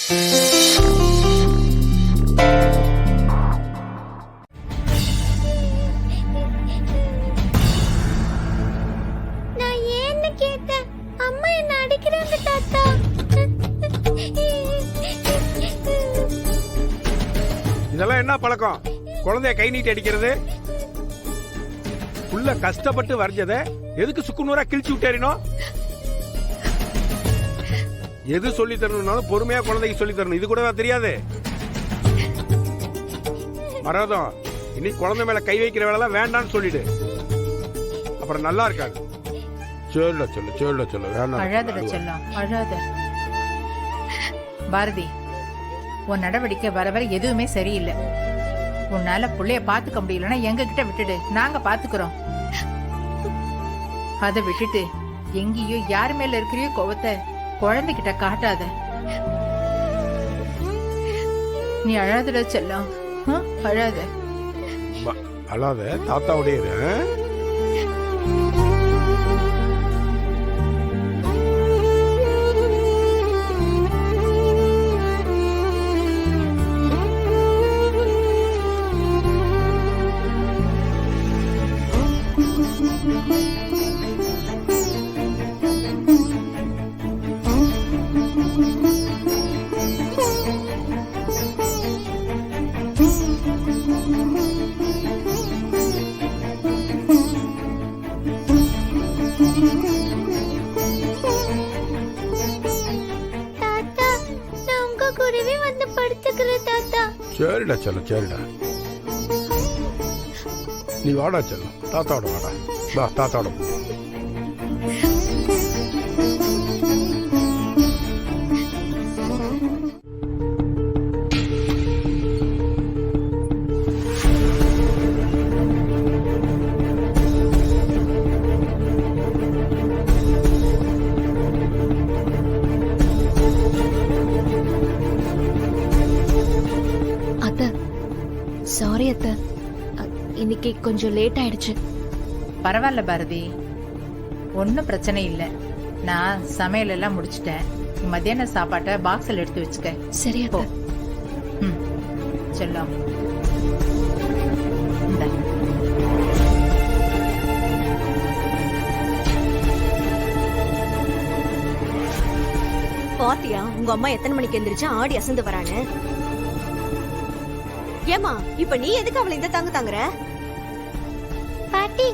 நான் ஏன்னு கேட்டேன். அம்மா என்ன அடிக்கிறாங்க தாத்தா. இதெல்லாம் என்ன பழக்கம்? குழந்தைய கை நீட்டி அடிக்கிறது? புள்ள கஷ்டப்பட்டு வரைஞ்சத எதுக்கு சுக்குநூறா கிழிச்சு விட்டேறினோம்? எது சொல்லி தரணும்னாலும் பொறுமையா குழந்தைக்கு சொல்லி தரணும். இது கூடவா தெரியாது? மரதம், இனி குழந்தை மேல கை வைக்கிற வேலை வேண்டான்னு சொல்லிடு. அப்புறம் நல்லா இருக்காது. சொல்ல சொல்லு சொல்ல சொல்லு வேண்டாம். அழாதட செல்லம், அழாத. பாரதி, உன் நடவடிக்கை வர வர எதுவுமே சரியில்லை. உன்னால புள்ளைய பாத்துக்க முடியலன்னா எங்க கிட்ட விட்டுடு, நாங்க பாத்துக்கிறோம். அதை விட்டுட்டு எங்கேயோ யாரு மேல இருக்கிறியோ கோவத்தை குழந்தைகிட்ட காட்டாத. நீ அழாதட செல்லம், அழாத. அழாத, தாத்தாவுடைய இரு. தாத்தா, நான் உங்க கூடவே வந்து படுத்துக்கிறேன் தாத்தா. சரிடா செல்லம், சரிடா. நீ வாடா செல்லம், தாத்தாவோட வாடா. வா, தாத்தாவோட போ. சாரி அத்தை, இன்னைக்கு கொஞ்சம் லேட் ஆயிடுச்சு. பரவாயில்ல பாரதி, ஒன்னும் பிரச்சனை இல்ல. நான் சமையல் எல்லாம் முடிச்சிட்டேன். மத்தியான சாப்பாட்டை பாக்ஸ்ல எடுத்து வச்சுக்க. சரி போ. அத்தை. செல்லம், பாத்தியா உங்க அம்மா எத்தனை மணிக்கு எந்திரிச்சு ஆடி அசந்து வரானு? ஏமா இப்ப நீ எதுக்கு அவளை இந்த தாங்குற? பாட்டி,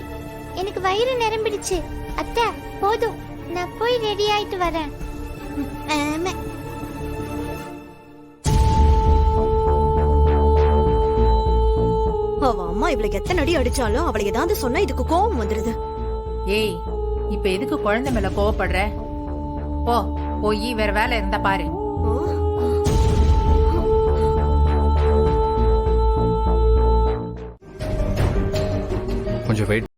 எனக்கு வயிறு நிரம்பிடுச்சு. அத்தை போதும், நான் போய் ரெடி ஆயிட்டு வரேன். அவ அம்மா இவளுக்கு எத்தனை அடி அடிச்சாலும் அவளை ஏதாவது சொன்னா இதுக்கு கோபம் வந்துருது. ஏய், இப்ப எதுக்கு குழந்தை மேல கோவப்படுற? போ, போய் வேற வேலை இருந்தா பாரு. கொஞ்சம் வெயிட்.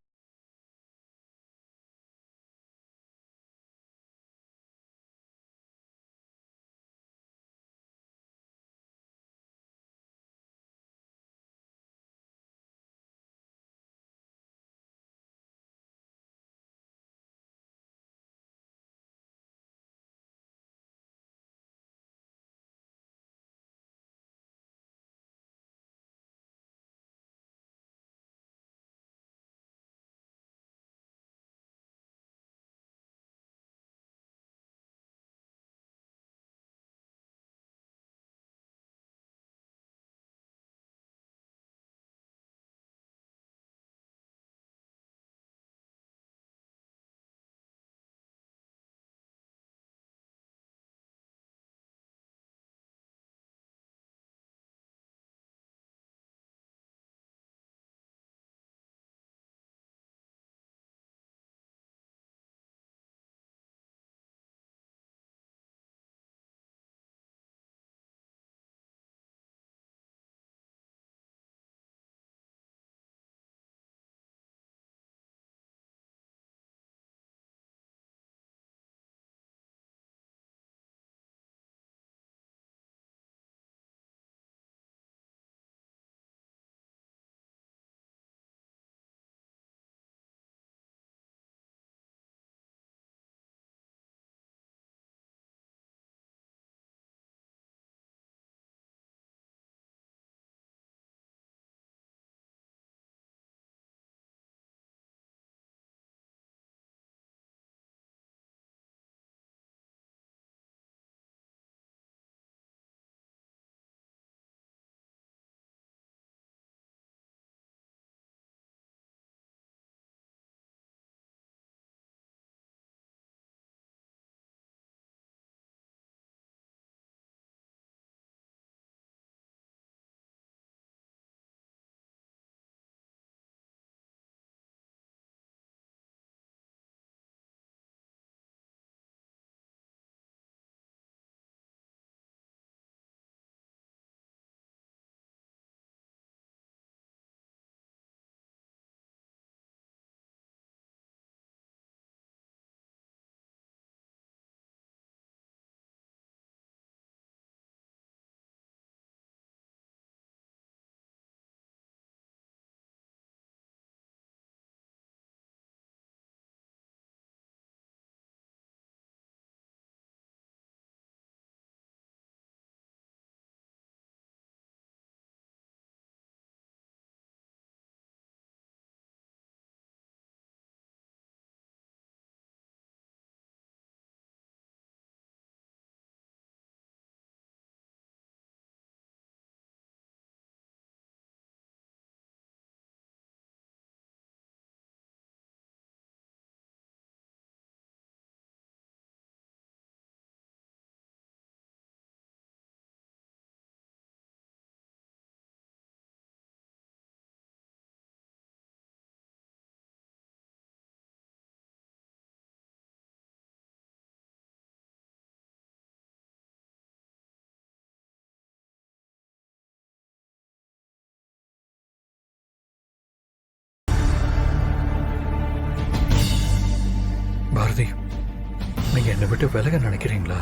விட்டு விலக நினைக்கிறீங்களா?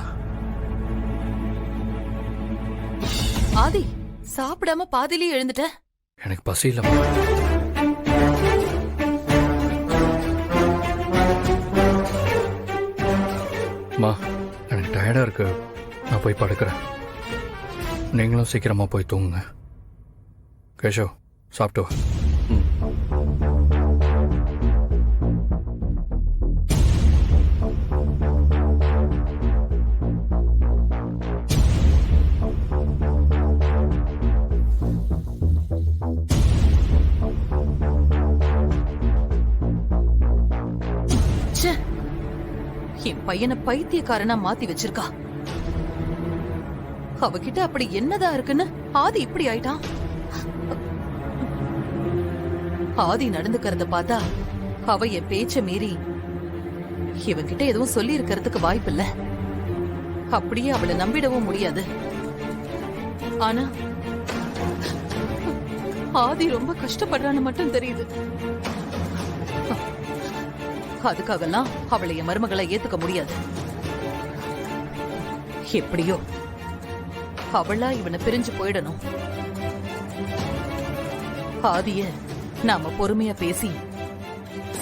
ஆதி, சாப்பிடாம பாதியிலே எழுந்துட்ட. எனக்கு பசி இல்லம்மா. அம்மா, எனக்கு டயர்டா இருக்கு. நான் போய் படுக்கிறேன். நீங்களும் சீக்கிரமா போய் தூங்குங்க. கேஷவ், சாப்பிட்டு வா. ச்சே, என் பையனை பைத்தியக்காரனா மாத்தி வச்சிருக்கா. அவகிட்ட அப்படி என்னதான் இருக்குன்னு ஆதி இப்படி ஆயிட்டான். ஆதி நடந்துக்கிறத பார்த்தா அவ என் பேச்ச மீறி இவன்கிட்ட எதுவும் சொல்லி இருக்கிறதுக்கு வாய்ப்பில்ல. அப்படியே அவளை நம்பிடவும் முடியாது. ஆனா ஆதி ரொம்ப கஷ்டப்படுறான்னு மட்டும் தெரியுது. அதுக்காகலாம் அவளை என் மருமகளை ஏத்துக்க முடியாது. எப்படியோ அவளா இவனை பிரிஞ்சு போயிடணும். ஆதிய நாம பொறுமையா பேசி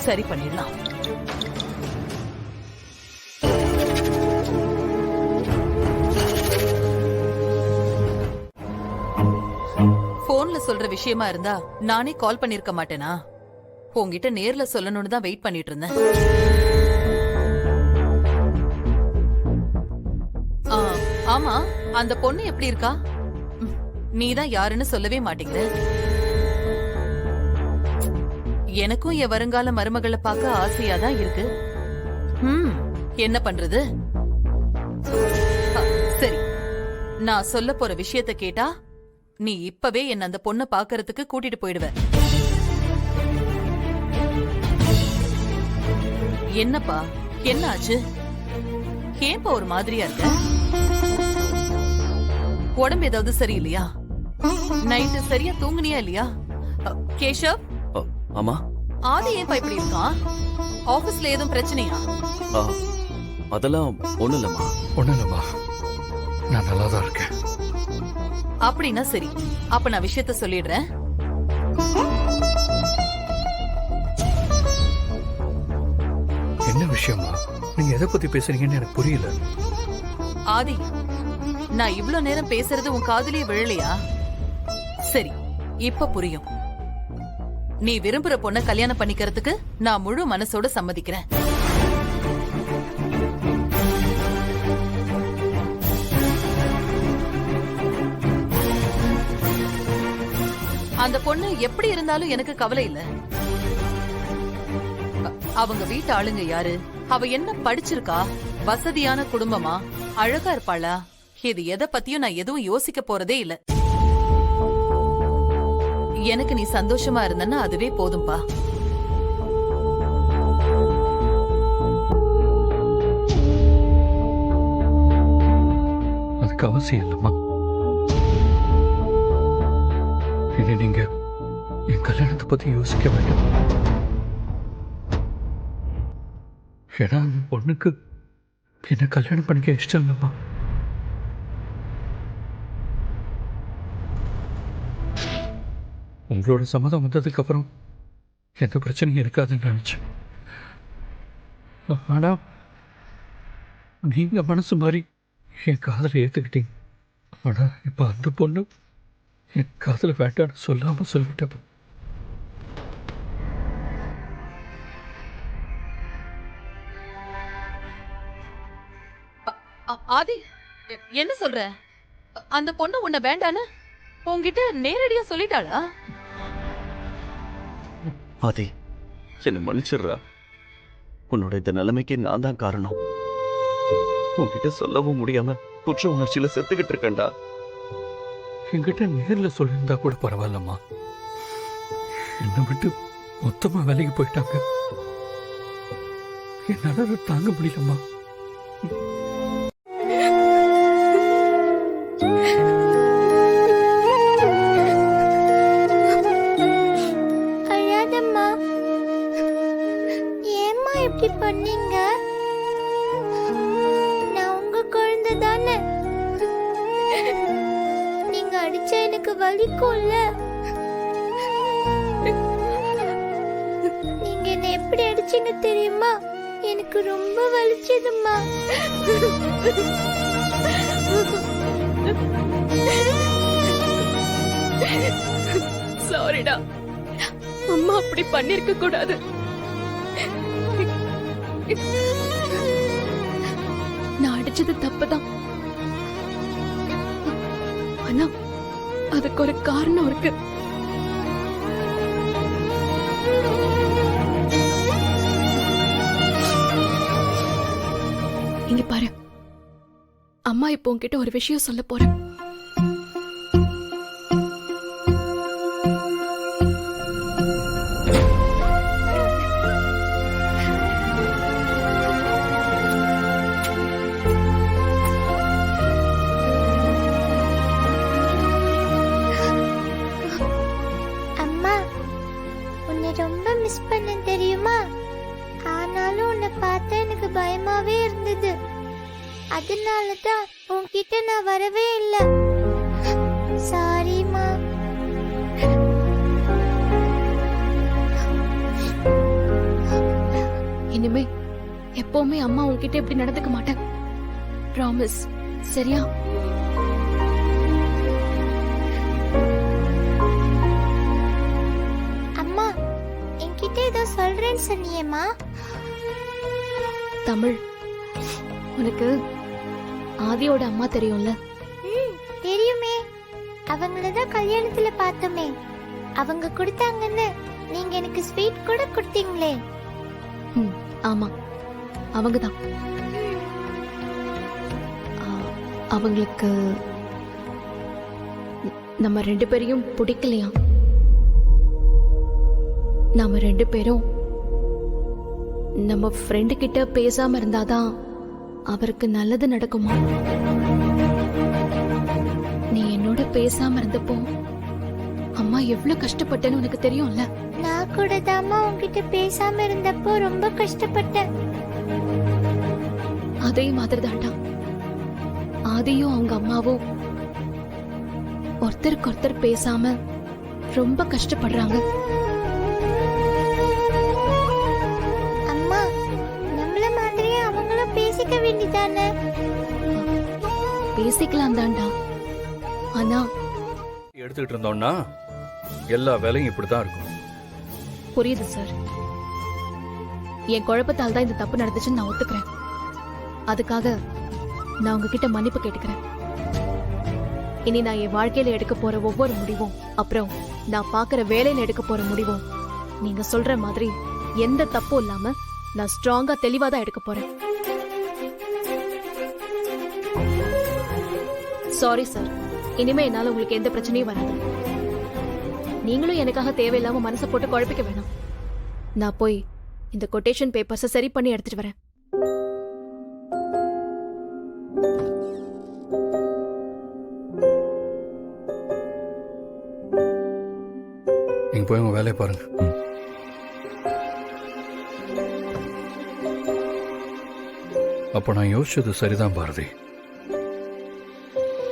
சரி பண்ணிடலாம். போன்ல சொல்ற விஷயமா இருந்தா நானே கால் பண்ணிருக்க மாட்டேனா? உன்கிட்ட நேர்ல சொல்லணும்னு தான் வெயிட் பண்ணிட்டு இருந்தேன். ஆமா, அந்த பொண்ணு எப்படி இருக்கா? நீதான் யாருன்னு சொல்லவே மாட்டேங்கிற. எனக்கும் என் வருங்கால மருமகளை பார்க்க ஆசையா தான் இருக்கு. என்ன பண்றது? சரி, நான் சொல்ல போற விஷயத்த கேட்டா நீ இப்பவே என்ன அந்த பொண்ணை பாக்கறதுக்கு கூட்டிட்டு போயிடுவ. என்னப்பா, என்ன ஆச்சு? ஏன்பா ஒரு மாதிரியா இருக்க? உடம்பு ஏதாவது சரியில்லையா? நைட்டு சரியா தூங்குனியா இல்லையா? கேஷவ், ஆமா. ஆதி ஏன்பா இப்படி இருக்கான்? ஆபீஸ்ல ஏதும் பிரச்சனையா? அதெல்லாம் ஒண்ணு இல்லம்மா. ஒண்ணும் இல்லம்மா, நான் நல்லா தான் இருக்கேன். அப்படின்னா சரி, அப்ப நான் விஷயத்த சொல்லிடுறேன். என்ன விஷயமா? நீங்க எதை பத்தி பேசுறீங்கன்னு எனக்கு புரியல. ஆதி, நான் இவ்ளோ நேரம் பேசுறது உன் காதுலயே விழலையா? சரி, இப்ப புரியும். நீ விரும்புற பொண்ண கல்யாணம் பண்ணிக்கிறதுக்கு நான் முழு மனசோட சம்மதிக்கிறேன். அந்த பொண்ணு எப்படி இருந்தாலும் எனக்கு கவலை இல்ல. அவங்க வீட்டு ஆளுங்க யாரு? அவ என்ன படிச்சிருக்கா? வசதியான குடும்பமா? அழகா இருப்பாளா? இது எதை பத்தியும் நான் எதுவும் யோசிக்க போறதே இல்ல. எனக்கு நீ சந்தோஷமா இருந்தன்னா அதுவே போதும்பா. அதுக்கு அவசியம் இல்லம்மா. இனி நீங்க என் கல்யாணத்தை பத்தி யோசிக்க வேண்டாம். ஏன்னா அந்த பொண்ணுக்கு என்ன கல்யாணம் பண்ணிக்க இஷ்டம் இல்லம்மா. உங்களோட சம்மதம் வந்ததுக்கு அப்புறம் எந்த பிரச்சனையும் இருக்காதுன்னு நினைச்சேன். ஆனா நீங்க மனசு மாதிரி என் காதலை ஏத்துக்கிட்டீங்க. ஆனா இப்ப அந்த பொண்ணு என் காதலை வேண்டான்னு சொல்லாம சொல்லிட்டப்ப ஆதி, என்ன சொல்ற? அந்த பொண்ணு உன்னை வேண்டான்னு உன்கிட்ட நேரடியா சொல்லிட்டாளா? ஆதி, என்ன மன்னிச்சிடுறா. உன்னோட இந்த நிலைமைக்கு நான் தான் காரணம். உன்கிட்ட சொல்லவும் முடியாம குற்ற உணர்ச்சியில செத்துக்கிட்டு இருக்கேன்டா. என்கிட்ட நேர்ல சொல்லியிருந்தா கூட பரவாயில்லம்மா. என்னை விட்டு மொத்தமா வேலைக்கு போயிட்டாங்க. என்னால அதை தாங்க முடியலம்மா. அழாதம்மா. ஏம்மா இப்படி பண்ணீங்க? அடிச்சா எனக்கு வலிக்கும்ல. நீங்க என்ன எப்படி அடிச்சீங்க தெரியுமா? எனக்கு ரொம்ப வலிச்சதும்மா. சாரிடா, அம்மா அப்படி பண்ணிருக்க கூடாது. நான் அடிச்சது தப்புதான். ஆனா அதுக்கு ஒரு காரணம் இருக்கு. இங்க பாரு, அம்மா இப்போ உன்கிட்ட ஒரு விஷயம் சொல்ல போறேன். அம்மா, உன்னை ரொம்ப மிஸ் பண்ண தெரியுமா? ஆனாலும் உன்னை பார்த்தா எனக்கு பயமாவே இருந்தது. அதனாலதான் உன்கிட்ட நான் வரவே இல்லை. சாரிம்மா. இனிமே எப்பவுமே அம்மா உன்கிட்ட இப்படி நடந்துக்க மாட்டேன். ப்ராமிஸ், சரியா? அம்மா, என்கிட்ட ஏதோ சொல்றேன்னு சொன்னியேம்மா. தமிழ், உனக்கு ஆதியோட அம்மா தெரியும்ல? தெரியுமே. அவங்களதான் கல்யாணத்துல பார்த்தோமே. அவங்க கொடுத்தாங்கன்னு நீங்க எனக்கு ஸ்வீட் கூட கொடுத்தீங்களே. ஆமா, அவங்கதான். அவங்களுக்கு நம்ம 2 பேரையும் பிடிக்கலையா? நாம 2 பேரும் நம்ம ஃப்ரெண்டு கிட்ட பேசாம இருந்தாதான் அவருக்கு நல்லது நடக்குமா? நீ என்னோட பேசாம இருந்தப்போ அம்மா எவ்வளவு கஷ்டப்பட்டேன்னு உனக்கு தெரியும்ல? நான் கூட தாமா உன்கிட்ட பேசாம இருந்தப்போ ரொம்ப கஷ்டப்பட்டேன். அதே மாதிரி தான்டா ஆதியும் அவங்க அம்மாவும் ஒருத்தருக்கு ஒருத்தர் பேசாம ரொம்ப கஷ்டப்படுறாங்க. அம்மா, நம்மள மாதிரியே அவங்களும் பேசிக்க வேண்டியதானே? பேசிக்கலாம் தான்டா, ஆனா எடுத்துக்கிட்டு இருந்தோம்னா எல்லா வேலையும் இப்படிதான் இருக்கும். புரியுது சார். என் குழப்பத்தால் தான் இந்த தப்பு நடந்துச்சுன்னு நான் ஒத்துக்கிறேன். அதுக்காக நான் உங்ககிட்ட மன்னிப்பு கேட்டுக்கிறேன். இனி நான் என் வாழ்க்கையில எடுக்க போற ஒவ்வொரு முடிவும், அப்புறம் நான் பாக்குற வேலையில எடுக்க போற முடிவும் நீங்க சொல்ற மாதிரி எந்த தப்பும் இல்லாம நான் ஸ்ட்ராங்கா தெளிவா தான் எடுக்க போறேன். சாரி சார், இனிமே என்னால உங்களுக்கு எந்த பிரச்சனையும் வராது. நீங்களும் எனக்காக தேவையில்லாம மனசை போட்டு குழப்பிக்க வேணாம். நான் போய் இந்த கொட்டேஷன் பேப்பர்ஸை சரி பண்ணி எடுத்துட்டு வரேன். நீங்க போய் உங்க வேலையை பாருங்க. அப்ப நான் யோசிச்சது சரிதான் பாரதி.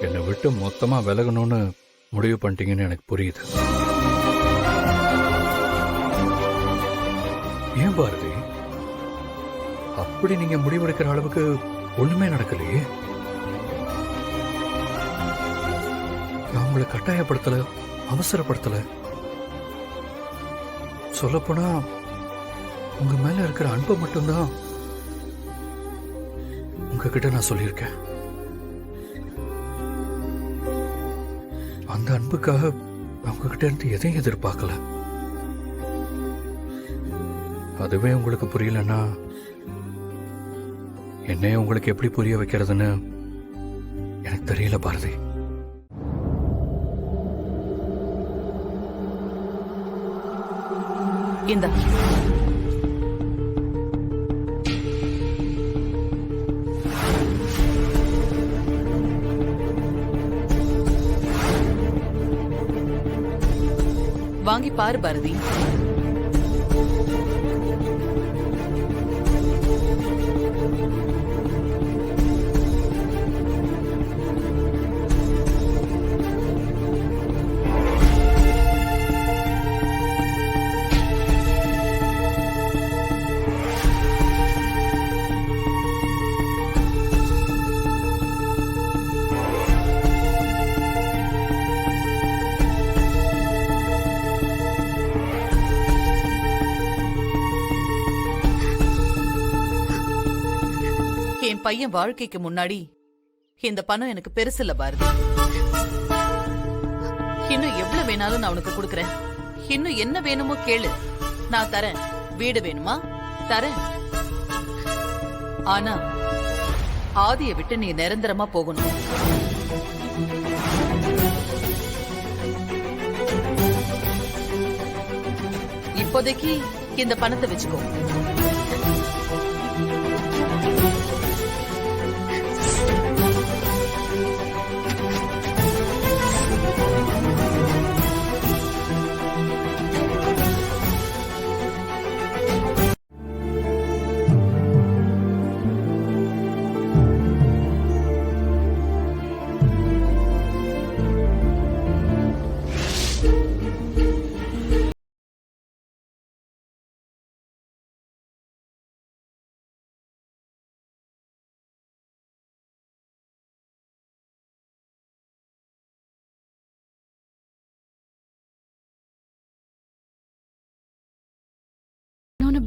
என்னை விட்டு மொத்தமா விலகணும்னு முடிவு பண்ணிட்டீங்கன்னு எனக்கு புரியுது. ஏன் பாரதி, அப்படி நீங்க முடிவெடுக்கிற அளவுக்கு ஒண்ணுமே நடக்கலையே. நான் உங்களை கட்டாயப்படுத்தல, அவசரப்படுத்தல. சொல்லப்போனா உங்க மேல இருக்கிற அன்பை மட்டும்தான் உங்ககிட்ட நான் சொல்லியிருக்கேன். அந்த அன்புக்காக நான் உங்ககிட்ட இருந்து எதையும் எதிர்பார்க்கல. அதுவே உங்களுக்கு புரியலன்னா என்னைய உங்களுக்கு எப்படி புரிய வைக்கிறதுன்னு எனக்கு தெரியல பாரதி. இந்த வாங்கி பாரு பாரதி. என் பையன் வாழ்க்கைக்கு முன்னாடி இந்த பணம் எனக்கு பெருசு இல்ல பாரதி. இன்னும் எவ்வளவு வேணாலும் நான் உனக்கு கொடுக்கறேன். இன்னும் என்ன வேணுமோ கேளு, நான் தரேன். வீடு வேணுமா? தரேன். ஆனா ஆதியை விட்டு நீ நிரந்தரமா போகணும். இப்போதைக்கு இந்த பணத்தை வச்சுக்கோ.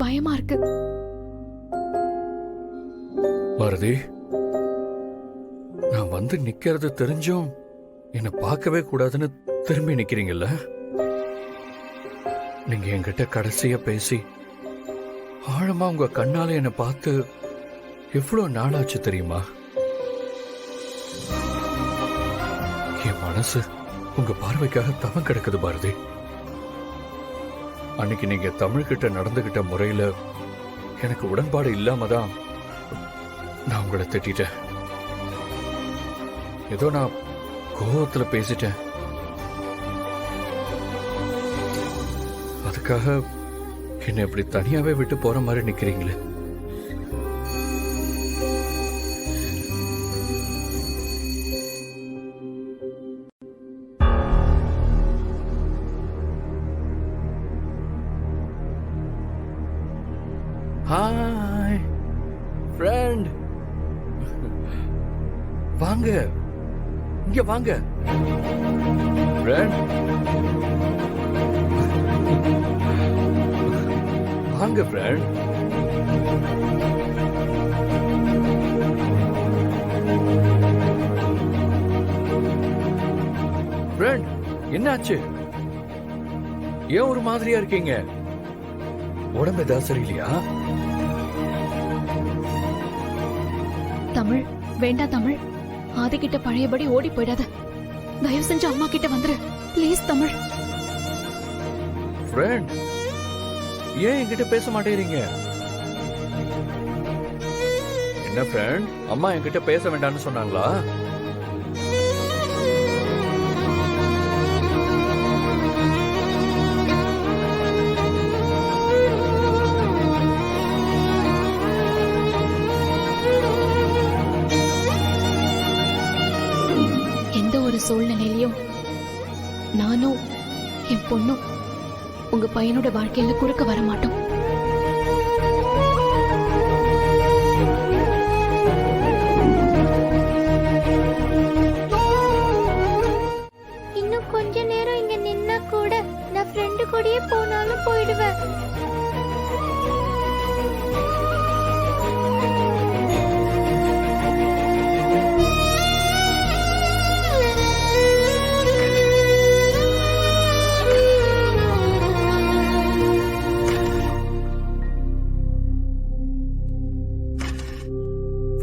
பயமா இருக்கு. பாரதி, நான் வந்து நிக்கிறது தெரிஞ்சும் என்ன பார்க்கவே கூடாதுன்னு திரும்பி நிக்கிறீங்கல்ல? நீங்க என்கிட்ட கடைசியா பேசி ஆழமா உங்க கண்ணால என்ன பார்த்து எவ்வளவு நாளாச்சு தெரியுமா? என் மனசு உங்க பார்வைக்காக தவம் கிடக்குது பாரதி. அன்னைக்கு நீங்க தமிழ்கிட்ட நடந்துகிட்ட முறையில எனக்கு உடன்பாடு இல்லாம தான் நான் உங்களை திட்டேன். ஏதோ நான் கோபத்துல பேசிட்டேன். அதுக்காக என்னை இப்படி தனியாவே விட்டு போற மாதிரி நிக்கிறீங்களே. ஹாய் ஃப்ரெண்ட், வாங்க இங்க வாங்க ஃப்ரெண்ட், வாங்க ஃப்ரெண்ட். ஃப்ரெண்ட், என்னாச்சு? ஏன் ஒரு மாதிரியா இருக்கீங்க? உடம்பு ஏதாவது சரியில்லையா? தமிழ் வேண்டாம். தமிழ், ஆதி கிட்ட பழையபடி ஓடி போயிடாத. தயவு செஞ்சு அம்மா கிட்ட வந்துரு ப்ளீஸ். தமிழ் ஃப்ரெண்ட், ஏன் என்கிட்ட பேச மாட்டேறீங்க? என்ன ஃப்ரெண்ட், அம்மா என்கிட்ட பேச வேண்டாம்னு சொன்னாங்களா? சூழ்நிலையிலும் நானும் என் பொண்ணும் உங்க பையனோட வாழ்க்கையில குறுக்க வர மாட்டோம். இன்னும் கொஞ்ச நேரம் இங்க நின்னா கூட நான் ஃப்ரெண்டு கூடயே போனாலும் போயிடுவேன்.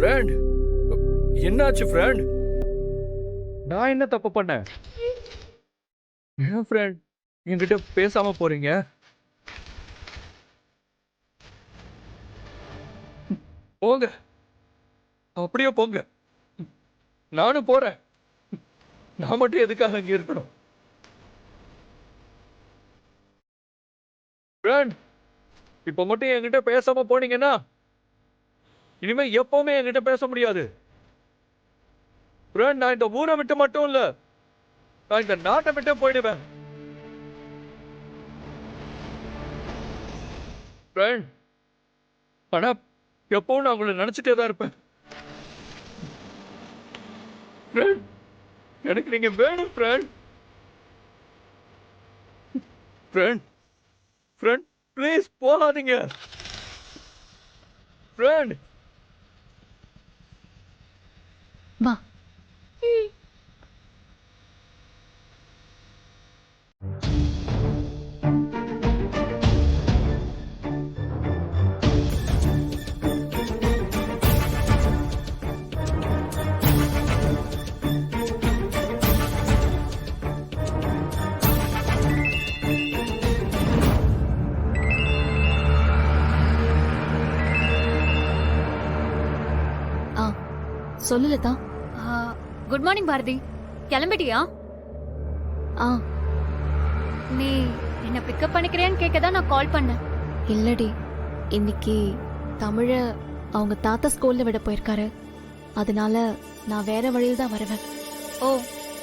ஃப்ரெண்ட், என்னாச்சு ஃப்ரெண்ட்? நான் என்ன தப்பு பண்ணேன்? ஏன் ஃப்ரெண்ட் என்கிட்ட பேசாம போறீங்க? போங்க, அப்படியே போங்க. நானும் போறேன். நான் மட்டும் எதுக்காக அங்க இருக்கணும்? ஃப்ரெண்ட், இப்ப மட்டும் என்கிட்ட பேசாம போனீங்கன்னா இனிமே எப்பவுமே என்கிட்ட பேச முடியாது. ஃப்ரெண்ட், நான் இந்த ஊரை விட்டு மட்டும் இல்ல, நான் இந்த நாட்டை விட்டு போயிடுவேன். ஃப்ரெண்ட், ஆனா எப்பவும் நான் உங்களை நினைச்சிட்டே தான் இருப்பேன். ஃப்ரெண்ட், எனக்கு நீங்க வேணும் ஃப்ரெண்ட். ஃப்ரெண்ட், ஃப்ரெண்ட் ப்ளீஸ் போகாதீங்க. ஃப்ரெண்ட், வா. ஆ சொல்லு லதா. Good morning Bharathi. கிளம்பிட்டியா? ஆ நீ என்ன பிக்கப் பண்ணிக்கிறியான்னு கேட்க தான் நான் கால் பண்ணேன். இல்லடி, இன்னைக்கு தமிழ அவங்க தாத்தா ஸ்கூல்ல விட போயிருக்காரு. அதனால நான் வேற வழியில் தான் வருவேன். ஓ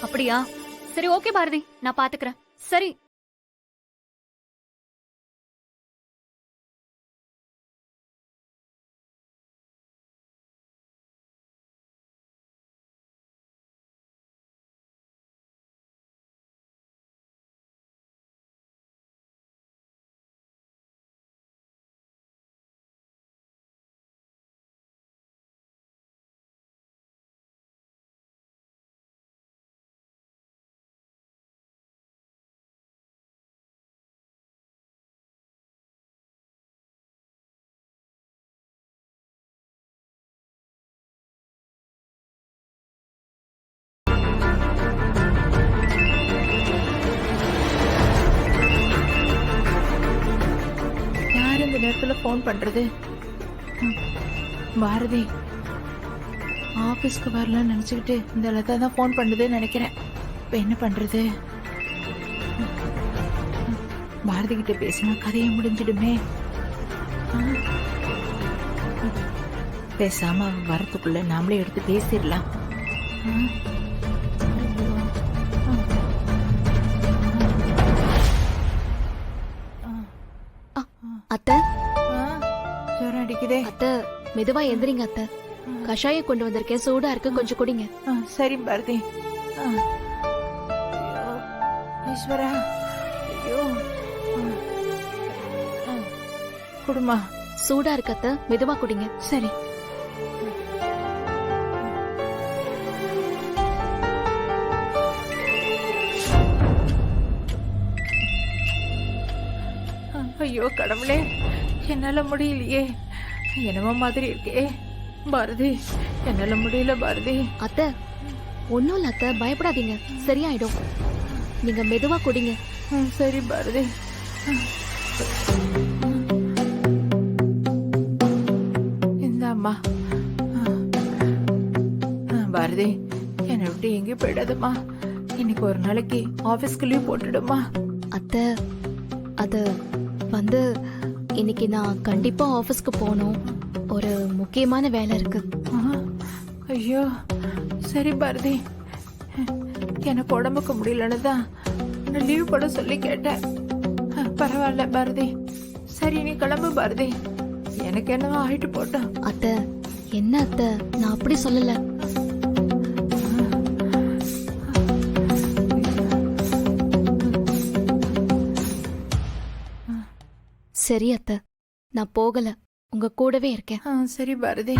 அப்படியா? சரி ஓகே பாரதி, நான் பாத்துக்கிறேன். சரி. யார் இந்த நேரத்துல ஃபோன் பண்றது? பாரதி ஆபீஸ்க்கு வரலாம்னு நினைச்சுக்கிட்டு இந்த லதா தான் ஃபோன் பண்ணுதுன்னு நினைக்கிறேன். இப்ப என்ன பண்றது? பாரதி கிட்ட பேசினா கதையை முடிஞ்சிடுமே. பேசாம அவ வரத்துக்குள்ள நாமளே எடுத்து பேசிடலாம். அத்தை, ஜோரம் அடிக்குதே. அத்தை மெதுவா எந்திரிங்க அத்தை. கஷாயம் கொண்டு வந்திருக்கேன், சூடா இருக்கு, கொஞ்சம் குடிங்க. சரி பாரதி. ஐயோ, ஈஸ்வரா, ஐயோ. குடுமா. சூடா இருக்கு அத்தை, மெதுவா குடிங்க. சரி. ஐயோ கடவுளே, என்னால முடியலையே. என்னமோ மாதிரி இருக்கே பாரதி, என்னால முடியல பாரதி. அத்தை ஒண்ணும் இல்ல அத்தை, பயப்படாதீங்க, சரியாயிடும். நீங்க மெதுவா குடிங்க. சரி பாரதி. இந்தாம்மா. பாரதி, என்னை விட்டு எங்கேயும் போயிடாதம்மா. இன்னைக்கு ஒரு நாளைக்கு ஆபீஸ்க்கு லீவ் போட்டுடுமா. அத்தை அது வந்து இன்னைக்கு நான் கண்டிப்பா ஆபீஸ்க்கு போகணும். ஒரு முக்கியமான வேலை இருக்கு. ஐயோ சரி பாரதி, எனக்கு உடம்புக்கு முடியலன்னு தான் நான் லீவ் போட சொல்லி கேட்டேன். பரவாயில்ல பாரதி, சரி நீ கிளம்பு பாரதி. எனக்கு என்னவோ ஆயிட்டு போட்டோம். அத்தை என்ன அத்தை, நான் அப்படி சொல்லல. சரி அத்தை, நான் போகல, உங்க கூடவே இருக்கேன். சரி பாரதி.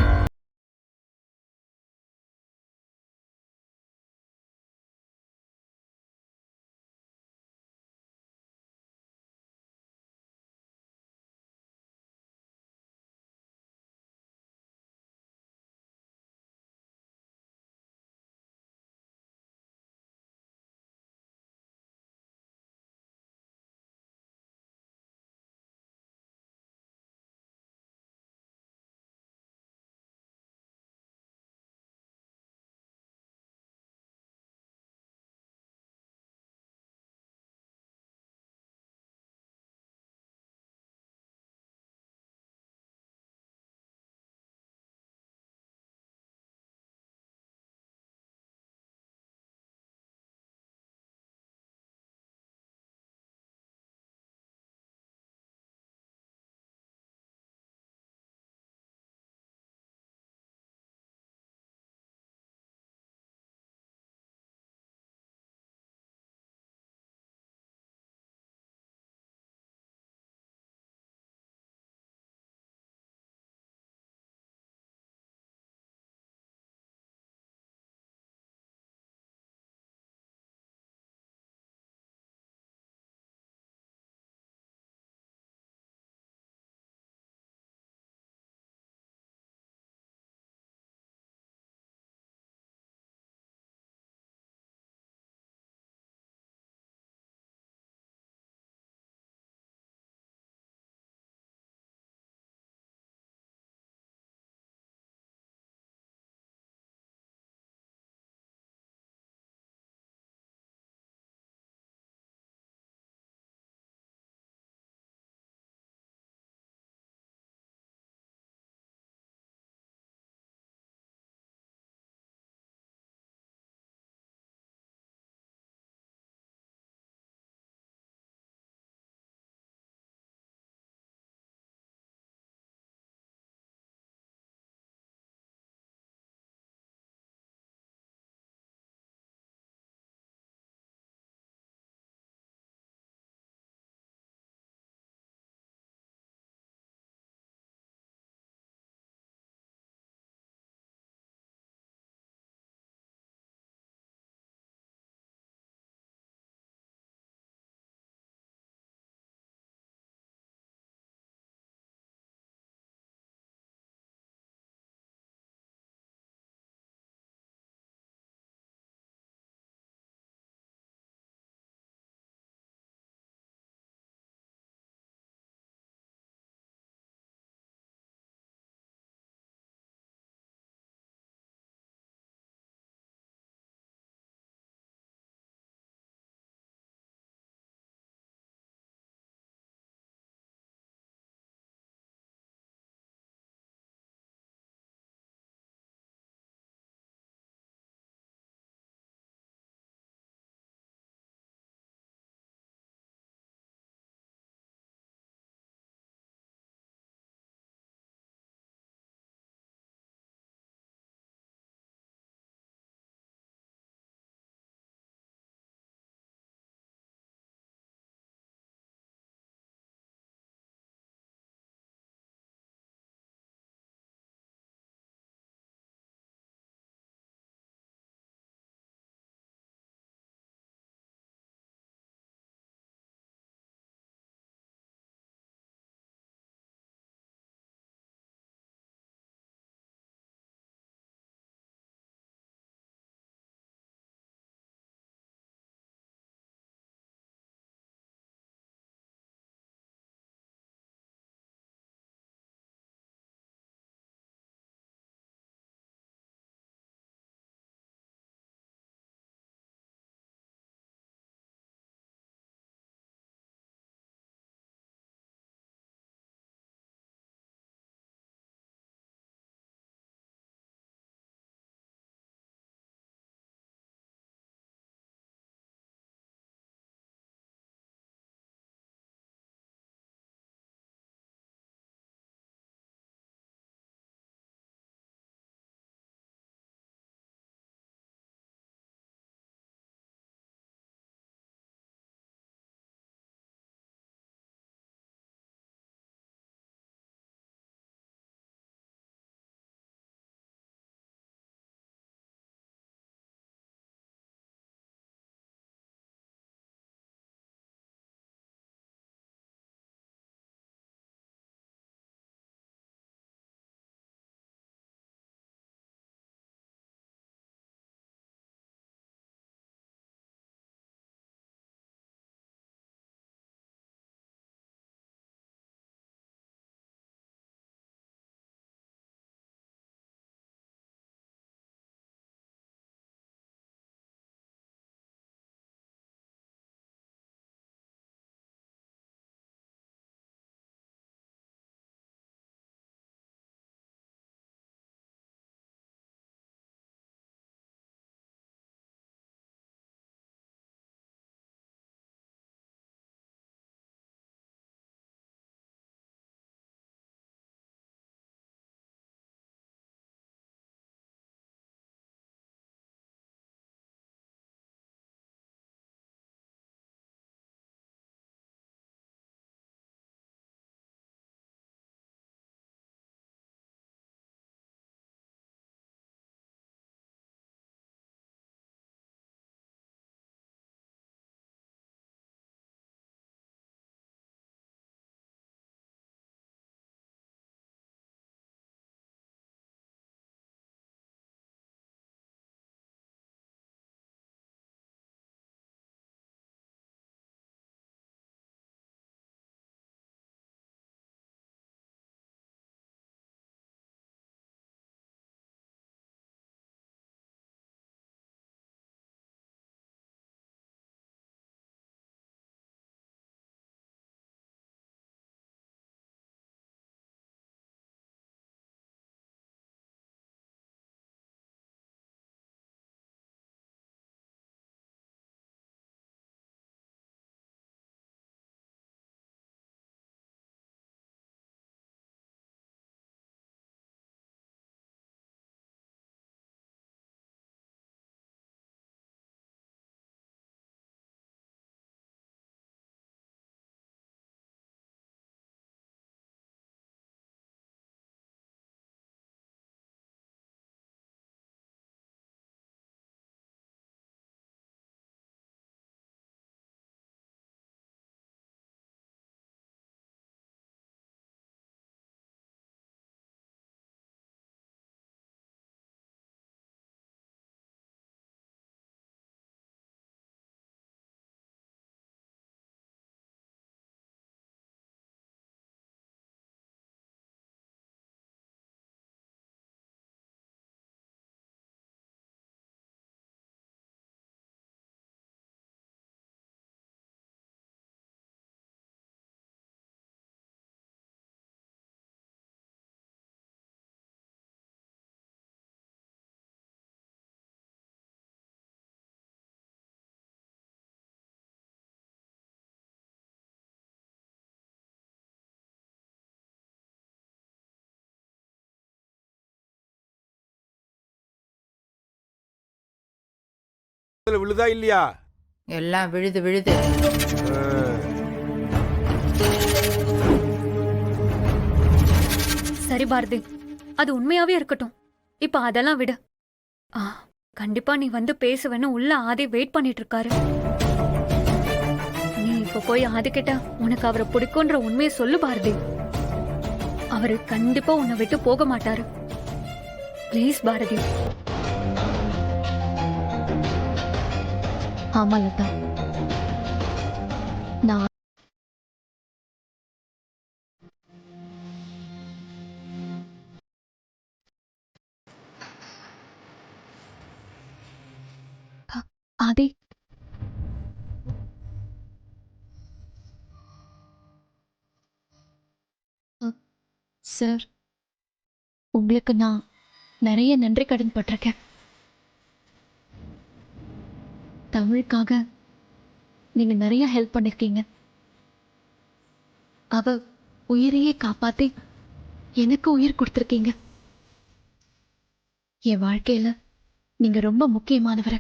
இதுல விழுதா இல்லையா? எல்லாம் விழுது விழுது. ஆ. சரி பாரதி, அது உண்மையாவே இருக்கட்டும். இப்ப அதெல்லாம் விடு. கண்டிப்பா நீ வந்து பேசுவேன்னு உள்ள ஆதி வெயிட் பண்ணிட்டு இருக்காரு. நீ இப்ப போய் ஆதி கிட்ட உனக்கு அவரை பிடிக்கும்ன்ற உண்மையை சொல்லு பாரதி. அவரு கண்டிப்பா உன்னை விட்டு போக மாட்டாரு. ப்ளீஸ் பாரதி. ஆமா லதா, நான் ஆதி, சார், உங்களுக்கு நான் நிறைய நன்றி கடன் பட்டிருக்கேன். தமிழுக்காக நீங்க நிறைய ஹெல்ப் பண்ணிருக்கீங்க. அவ உயிரையே காப்பாத்தி எனக்கு உயிர் கொடுத்திருக்கீங்க. என் வாழ்க்கையில நீங்க ரொம்ப முக்கியமானவர.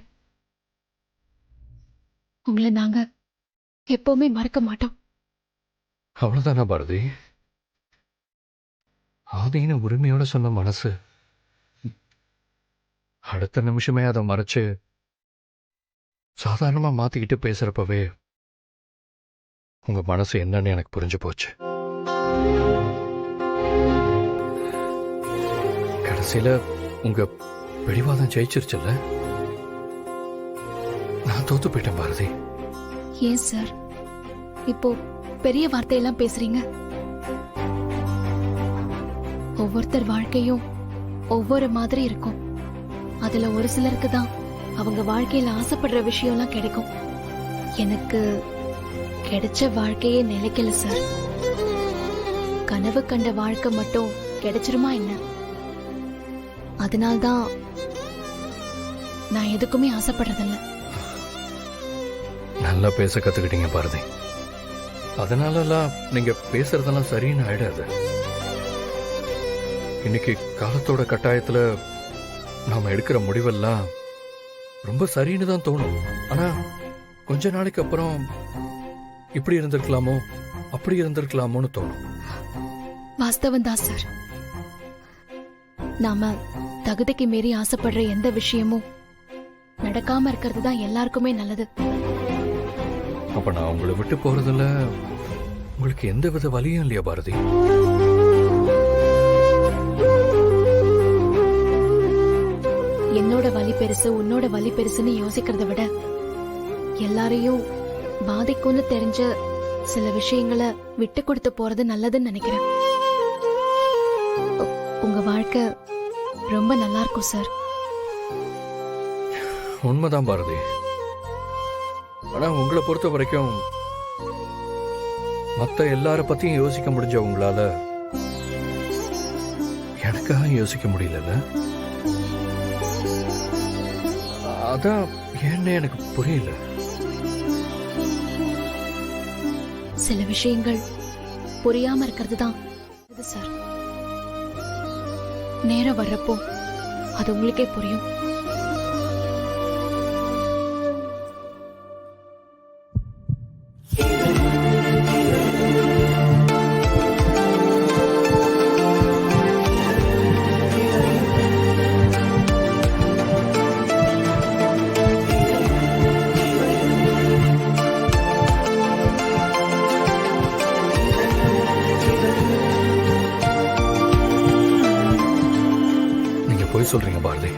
உங்களை நாங்க எப்பவுமே மறக்க மாட்டோம். அவ்வளவுதானா பாரதி? ஆதின்னு உரிமையோட சொன்ன மனசு அடுத்த நிமிஷமே அதை மறைச்சு சாதாரணமா மாத்திக்கிட்டு பேசுறப்பவே உங்க மனசு என்னன்னு எனக்கு புரிஞ்சு போச்சு. கடைசியில உங்க பிடிவாதம் ஜெயிச்சிருச்சுல்ல? நான் தோத்து போயிட்டேன் பாரதி. ஏன் சார் இப்போ பெரிய வார்த்தையெல்லாம் பேசுறீங்க? ஒவ்வொருத்தர் வாழ்க்கையும் ஒவ்வொரு மாதிரி இருக்கும். அதுல ஒரு சிலருக்கு தான் அவங்க வாழ்க்கையில ஆசைப்படுற விஷயம்லாம் கிடைக்கும். எனக்கு கிடைச்ச வாழ்க்கையே நிலைக்கல சார். கனவு கண்ட வாழ்க்கை மட்டும் கிடைச்சிருமா என்ன? அதனால்தான் நான் எதுக்குமே ஆசைப்படுறதில்ல. நல்லா பேச கத்துக்கிட்டீங்க பாரதி. அதனாலலாம் நீங்க பேசுறதெல்லாம் சரின்னு ஆயிடாது. இன்னைக்கு காலத்தோட கட்டாயத்துல நாம எடுக்கிற முடிவெல்லாம் ரொம்ப சரின்னு தான் தோணும். ஆனா கொஞ்ச நாளைக்கு அப்புறம் இப்படி இருந்திருக்கலாமோ அப்படி இருந்திருக்கலாமோன்னு தோணும். வாஸ்தவம் தான் சார். நாம தகுதிக்கு மீறி ஆசைப்படுற எந்த விஷயமும் நடக்காம இருக்கிறது தான் எல்லாருக்குமே நல்லது. அப்ப நான் உங்களை விட்டு போறதுல உங்களுக்கு எந்த வித வலியும் இல்லையா பாரதி? என்னோட வலி பெருசு உன்னோட வலி பெருசுன்னு யோசிக்கிறத விட எல்லாரையும் பாதிக்கும்னு தெரிஞ்ச சில விஷயங்களை விட்டு கொடுத்து போறது நல்லதுன்னு நினைக்கிறேன். உங்க வாழ்க்கை ரொம்ப நல்லா இருக்கும் சார். உண்மைதான் பாரதி. ஆனா உங்களை பொறுத்த வரைக்கும் மத்த எல்லார பத்தியும் யோசிக்க முடிஞ்ச உங்களால எனக்காக யோசிக்க முடியல. அதான் என்ன எனக்கு புரியல. சில விஷயங்கள் புரியாம இருக்கிறது தான் சார். நேரம் வர்றப்போ அது உங்களுக்கே புரியும். பொய் சொல்றீங்க பாரதி.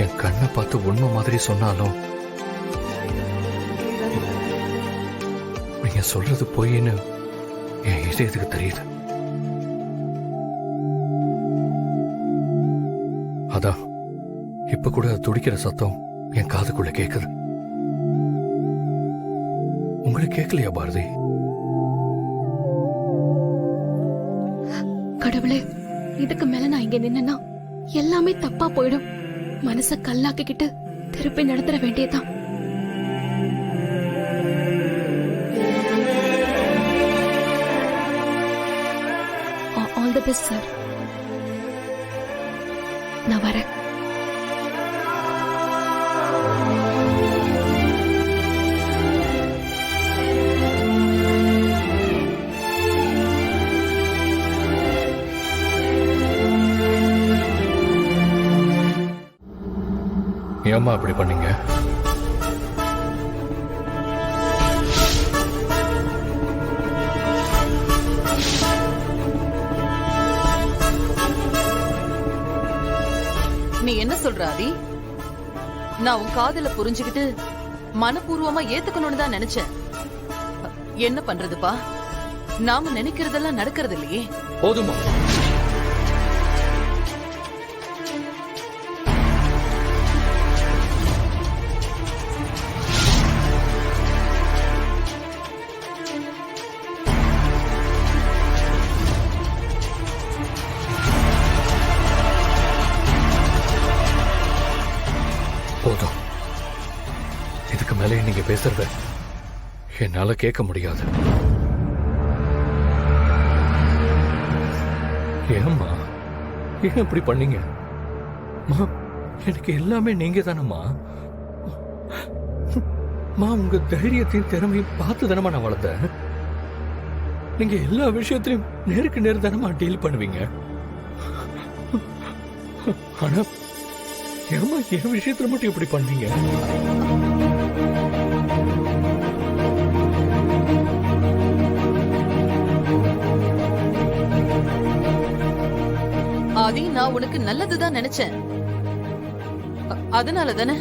என் கண்ணை பார்த்து உண்மை மாதிரி சொன்னாலும் நீங்க சொல்றது பொய்ன்னு என் இதயத்துக்கு தெரியுது. அதான் இப்ப கூட துடிக்கிற சத்தம் என் காதுக்குள்ள கேக்குது. உங்களுக்கு கேட்கலையா பாரதி? கடவுளே, இதுக்கு மேல நான் இங்க நின்னா எல்லாமே தப்பா போயிடும். மனச கல்லாக்கிக்கிட்டு திருப்பி நடத்துற வேண்டியதான். All the best sir. நான் வரேன். ஏம்மா அப்படி பண்ணீங்க? நீ என்ன சொல்ற ஆதி? நான் உன் காதல புரிஞ்சுக்கிட்டு மனப்பூர்வமா ஏத்துக்கணும்னு தான் நினைச்சேன். என்ன பண்றதுப்பா, நாம நினைக்கிறதெல்லாம் நடக்கிறது இல்லையே. போதுமா? போதும். இதுக்கு மேலே நீங்க பேசுறத என்னால கேட்க முடியாது. ஏம்மா ஏன் இப்படி பண்ணீங்க? எனக்கு எல்லாமே நீங்க தானம்மா. உங்க தைரியத்தையும் திறமையும் பார்த்து தானமா நான் வளர்த்தேன். நீங்க எல்லா விஷயத்திலையும் நேருக்கு நேர் தானமா டீல் பண்ணுவீங்க. ஆனா ஏம்மா என் விஷயத்துல மட்டும் இப்படி பண்ணீங்க? ஆதி, நான் உனக்கு நல்லதுதான் நினைச்சேன். அதனால தானே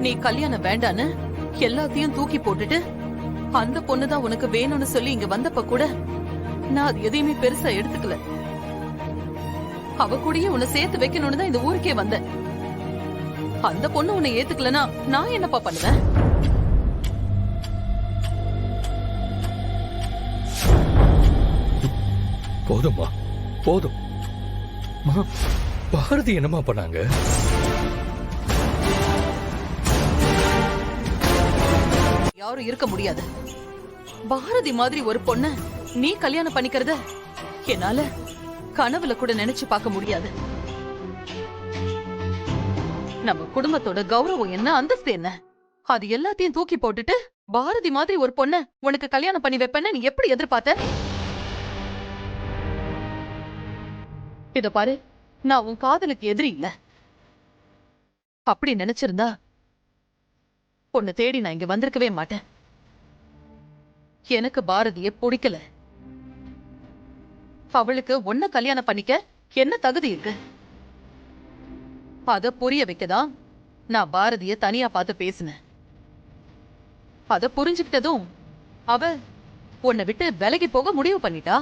நீ கல்யாணம் வேண்டான்னு எல்லாத்தையும் தூக்கி போட்டுட்டு அந்த பொண்ணுதான் உனக்கு வேணும்னு சொல்லி இங்க வந்தப்ப கூட நான் அது எதையுமே பெருசா எடுத்துக்கல. அவ கூடயே உன்னை சேர்த்து வைக்கணும்னு தான் இந்த ஊருக்கே வந்தேன். அந்த பொண்ணு உன்னை ஏத்துக்கலனா நான் என்னப்பா பண்ணுவேன்? போதும்மா, போதும். பாரதி என்னமா பண்ணாங்க? யாரும் இருக்க முடியாது. பாரதி மாதிரி ஒரு பொண்ண நீ கல்யாணம் பண்ணிக்கிறத என்னால கனவுல கூட நினைச்சு பார்க்க முடியாது. நம்ம குடும்பத்தோட கௌரவம் என்ன, அந்தஸ்து என்ன, அது எல்லாத்தையும் தூக்கி போட்டுட்டு பாரதி மாதிரி ஒரு பொண்ண உனக்கு கல்யாணம் பண்ணி வைப்பேன்னு நீ எப்படி எதிர்பார்த்த? இத பாரு, நான் உன் காதலுக்கு எதிரி இல்ல. அப்படி நினைச்சிருந்தா பொண்ணு தேடி நான் இங்க வந்திருக்கவே மாட்டேன். எனக்கு பாரதிய பிடிக்கல. அவளுக்கு ஒன்ன கல்யாணம் பண்ணிக்க என்ன தகுதி இருக்கு? அத புரிய வைக்கதான் நான் பாரதிய தனியா பார்த்து பேசினேன். அத புரிஞ்சுக்கிட்டதும் அவ உன்னை விட்டு விலகி போக முடிவு பண்ணிட்டா.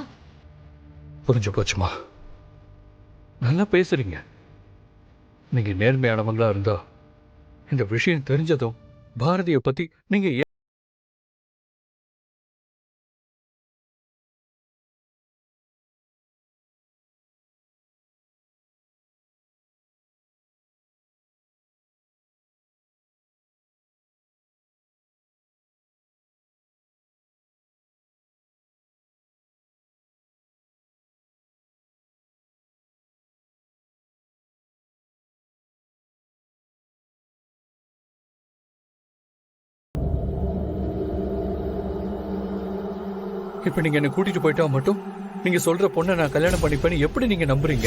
புரிஞ்சு போச்சுமா. நல்லா பேசுறீங்க. நீங்க நேர்மையானவங்களா இருந்தா இந்த விஷயம் தெரிஞ்சதும் பாரதியை பத்தி நீங்க இப்ப நீங்க என்ன கூட்டிட்டு போயிட்டா மட்டும் நீங்க சொல்ற பொண்ணை நான் கல்யாணம் பண்ணிப்பேன்னு எப்படி நீங்க நம்புறீங்க?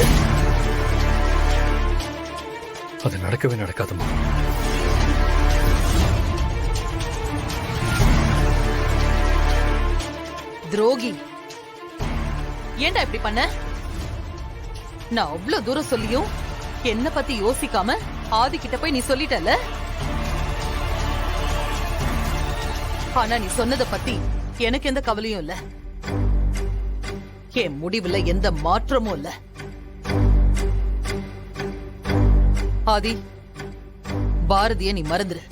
அது நடக்கவே நடக்காதுமா. துரோகி, ஏன்டா இப்படி பண்ண? நான் அவ்வளவு தூரம் சொல்லியும் என்ன பத்தி யோசிக்காம ஆதி கிட்ட போய் நீ சொல்லிட்டல. ஆனா நீ சொன்னத பத்தி எனக்கு எந்த கவலையும் இல்ல. என் முடிவுல எந்த மாற்றமும் இல்ல. ஆதி, பாரதிய நீ மறந்துரு.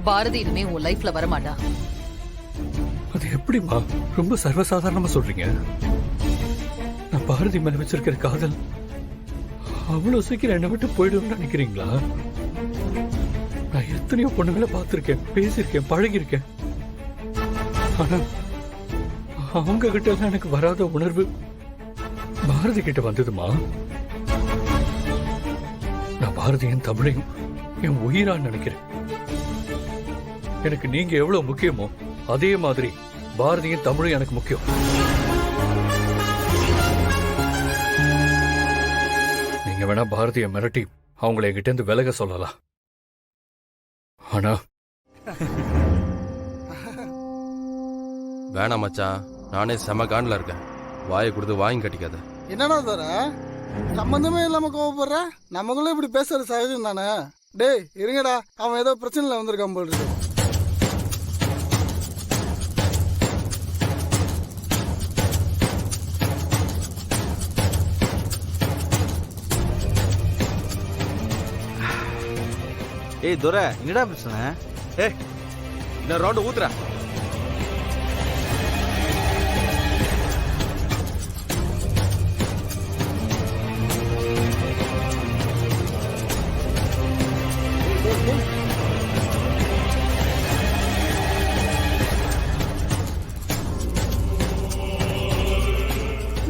பாரதி இனிமே உன் லைஃப்ல வரமாட்டா. அது எப்படிமா ரொம்ப சர்வசாதாரணமா சொல்றீங்க? நான் பாரதி மேல வச்சிருக்கிற காதல் அவ்வளவு சீக்கிரம் என்ன விட்டு போயிடும்னு நினைக்கிறீங்களா? நான் எத்தனையோ பொண்ணுங்களை பார்த்திருக்கேன், பேசியிருக்கேன், பழகிருக்கேன். ஆனா அவங்க கிட்ட எல்லாம் எனக்கு வராத உணர்வு பாரதி கிட்ட வந்ததுமா. நான் பாரதியின் தமிழையும் என் உயிரா நினைக்கிறேன். எனக்கு நீங்க எவ்வளவு முக்கியமோ அதே மாதிரி பாரதியின் தமிழும் எனக்கு முக்கியம். நீங்க வேணா பாரதியை மிரட்டி அவங்கள என்கிட்ட விலக சொல்லலாம். ஆனா வேணாம் மச்சான், நானே செம காண்டில் இருக்கேன். வாயை கொடுத்து வாங்கி கட்டிக்காத. என்னடா தர சம்பந்தமே இல்லாம கோவப்படுற? நமக்குள்ள இப்படி பேசுறது சகஜம் தானே. டேய் இருங்கடா, அவன் ஏதோ பிரச்சனைல வந்திருக்கான் போல் இருக்கு. ஏய் துரை, என்னடா பிரச்சனை? ஏய் இந்த ரவுண்டு ஊத்துற.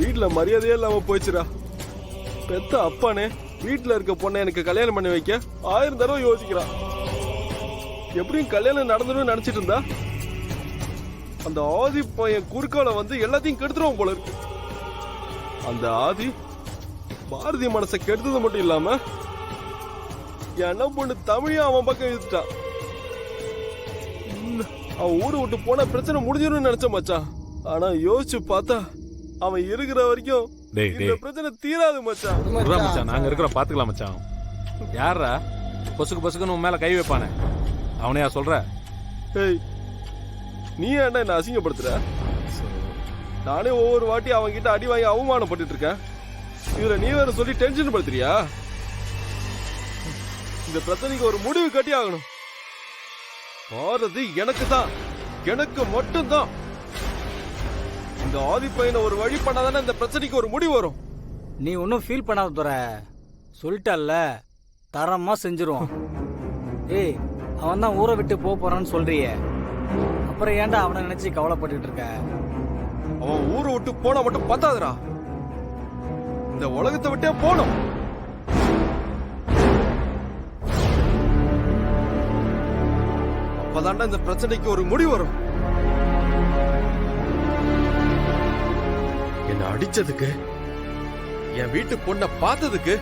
வீட்டுல மரியாதையே இல்லாம போயிச்சுடா. பெத்த அப்பானே வீட்டுல இருக்க பொண்ணை எனக்கு கல்யாணம் பண்ணி வைக்க 1000 தடவை யோசிக்கிறான். எப்படியும் கல்யாணம் நடந்துடும் நினைச்சிட்டு இருந்தா அந்த ஆதி பையன் குறுக்கால வந்து எல்லாத்தையும் கெடுத்துருவோம் போல இருக்கு. அந்த ஆதி பாரதி மனசை கெடுத்தது மட்டும் இல்லாம என் அண்ணன் பொண்ணு தமிழையும் அவன் பக்கம் இழுத்துட்டான். அவன் ஊரை விட்டு போன பிரச்சனை முடிஞ்சிடும் நினைச்ச மச்சான். ஆனா யோசிச்சு பார்த்தா அவன் இருக்கிற வரைக்கும் இந்த பிரச்சனை தீராது மச்சான். மச்சான், நாங்க இருக்கிற பாத்துக்கலாம் மச்சான். யாரா பொசுக்குன்னு உன் மேல கை வைப்பானே, அவனையா சொல்ற? ஏய், நீ என்ன என்ன அசிங்கப்படுத்துற? நானே ஒவ்வொரு வாட்டி அவன் கிட்ட அடி வாங்கி அவமானப்பட்டு இருக்கேன். இதுல நீ வேற சொல்லி டென்ஷன் படுத்துறியா? இந்த பிரச்சனைக்கு ஒரு முடிவு கட்டி ஆகணும். பாரதி எனக்கு தான், எனக்கு மட்டும்தான். இந்த ஆதி பையனை ஒரு வழி பண்ணாதானே இந்த பிரச்சனைக்கு ஒரு முடிவு வரும். நீ ஒன்றும் ஃபீல் பண்ணாத துரை, சொல்லிட்டல்ல, தரமா செஞ்சிருவான். ஏய், அவன் தான் ஊரை விட்டு போறான்னு சொல்றியே, அப்புறம் ஏன்டா அவனை நினைச்சு கவலைப்பட்டு இருக்க? அவன் ஊரை விட்டு போனா மட்டும் பத்தாதுடா, இந்த உலகத்தை விட்டே போனோம். அப்பதான்டா இந்த பிரச்சனைக்கு ஒரு முடிவு வரும். என்ன அடிச்சதுக்கு, என் வீட்டு பொண்ணை பார்த்ததுக்கு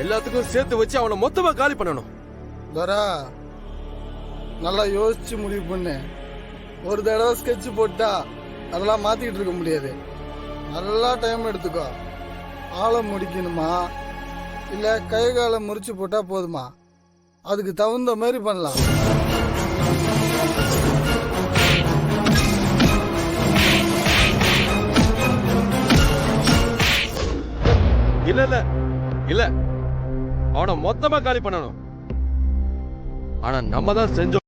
எல்லாத்துக்கும் சேர்த்து வச்சு அவனை மொத்தமா காலி பண்ணணும். தரா நல்லா யோசிச்சு முடிவு பண்ணு. ஒரு தடவை ஸ்கெட்ச் போட்டா அதெல்லாம் மாத்திக்கிட்டு இருக்க முடியாது. நல்லா டைம் எடுத்துக்கோ. ஆளை முடிக்கணுமா இல்ல கை காலை முறிச்சு போட்டா போதுமா? அதுக்கு தகுந்த மாதிரி பண்ணலாம். இல்ல இல்ல இல்ல, அவனை மொத்தமா காலி பண்ணணும். ஆனா நம்ம தான் செஞ்சோம்.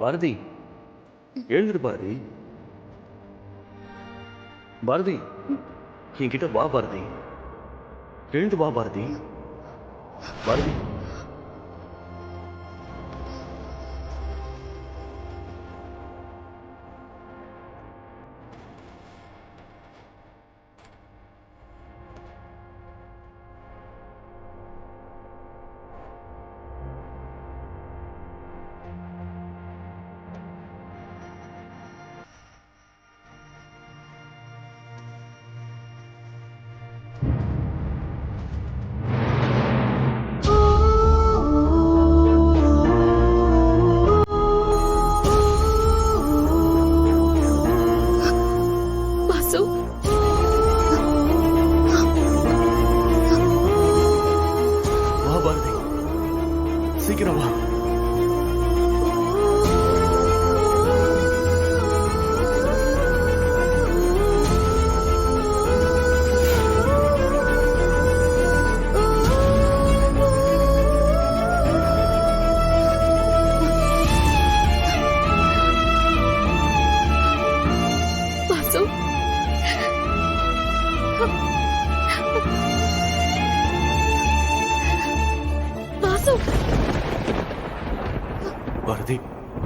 பாரதி, எழுந்துரு பாரதி. பாரதி, என்கிட்ட வா பாரதி. எழுந்து வா பாரதி. பாரதி, சீக்கிரம் வா. பாரதி,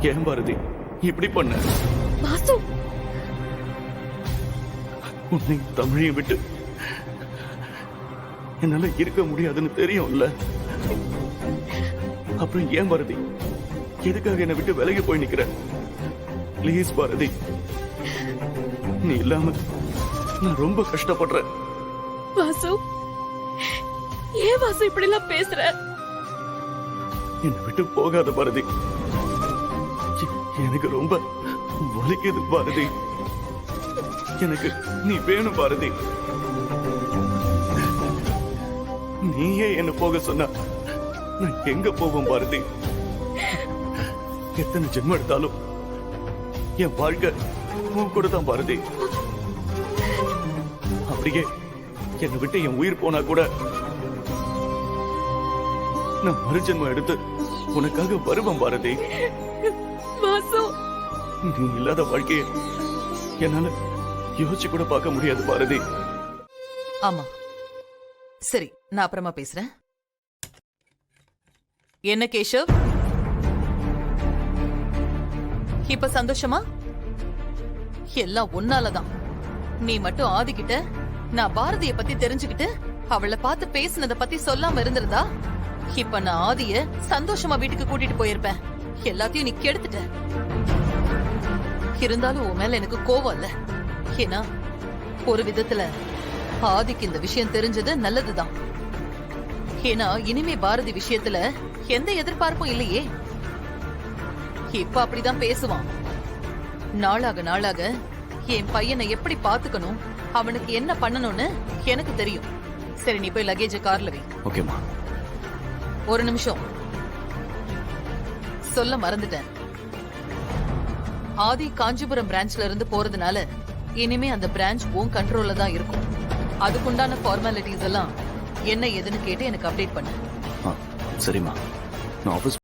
ஏன் பாரதி இப்படி பண்ண? வாசு, உன்னை தமிழையும் விட்டு என்னால இருக்க முடியாதுன்னு தெரியும்ல. அப்புறம் ஏன் பாரதி எதுக்காக என்னை விட்டு விலகி போய் நிக்கிற? ப்ளீஸ் பாரதி, நீ இல்லாம நான் ரொம்ப கஷ்டப்படுறேன். வாசு, ஏன் வாசு இப்படி எல்லாம் பேசுற? என்னை விட்டு போகாத பாரதி, எனக்கு ரொம்ப வலிக்குது பாரதி. எனக்கு நீ வேணும் பாரதி. நீயே என்ன போக சொன்ன நான் எங்க போவேன் பாரதி? எத்தனை ஜென்மம் எடுத்தாலும் என் வாழ்க்கை உன் கூட தான் பாரதி. அப்படியே என்னை விட்டு என் உயிர் போனா கூட நான் மறுஜென்மம் எடுத்து உனக்காக வருவேன் பாரதி. வாசு, நீ இல்லாத வாழ்க்கைய என்னால யோசிச்சு கூட பார்க்க முடியாது பாரதி. ஆமா, சரி, நான் அப்புறமா பேசுறேன். என்ன கேஷவ், இப்ப சந்தோஷமா? எல்லாம் உன்னாலதான். நீ மட்டும் ஆதிக்கிட்ட நான் பாரதிய பத்தி தெரிஞ்சுக்கிட்டு அவளை பார்த்து பேசினத பத்தி சொல்லாம இருந்திருந்தா இப்ப நான் ஆதிய சந்தோஷமா வீட்டுக்கு கூட்டிட்டு போயிருப்பேன். எல்லாத்தையும் நீ கெடுத்துட்ட. இருந்தாலும் உன் மேல எனக்கு கோவம் இல்ல. ஏன்னா ஒரு விதத்துல ஆதிக்கு இந்த விஷயம் தெரிஞ்சது நல்லதுதான். ஏன்னா இனிமே பாரதி விஷயத்துல எந்த எதிர்பார்ப்பும் இல்லையே. இப்ப அப்படிதான் பேசுவான். நாளாக நாளாக என் பையனை எப்படி பாத்துக்கணும், அவனுக்கு என்ன பண்ணணும்னு எனக்கு தெரியும். சரி, நீ போய் லக்கேஜ் கார்ல வை. ஓகேமா. ஒரு நிமிஷம், சொல்ல மறந்துட்டேன். ஆதி காஞ்சிபுரம் பிரான்ச்ல இருந்து போறதுனால இனிமே அந்த பிரான்ச் உன் கண்ட்ரோல்ல தான் இருக்கும். அதுக்குண்டான ஃபார்மாலிட்டிஸ் எல்லாம் என்ன ஏதுன்னு கேட்டு எனக்கு அப்டேட் பண்ணு. சரிம்மா, நான் ஆபீஸ்.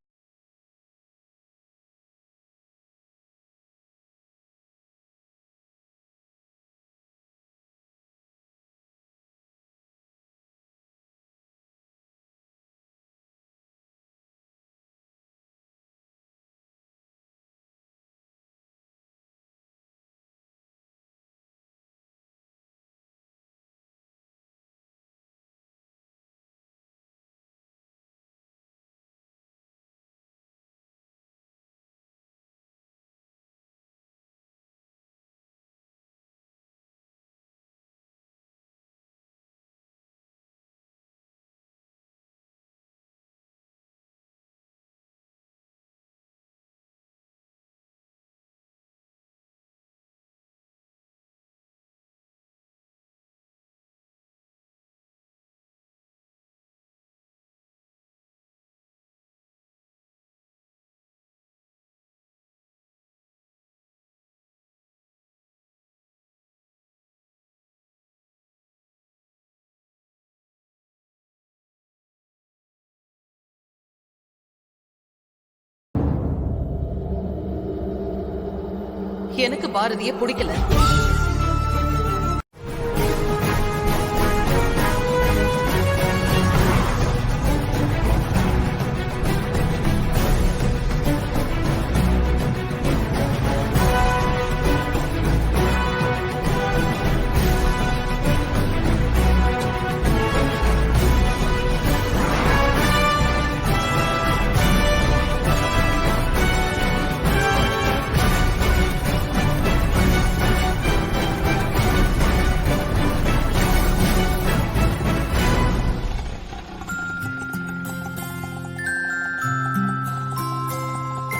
எனக்கு பாரதிய பிடிக்கல.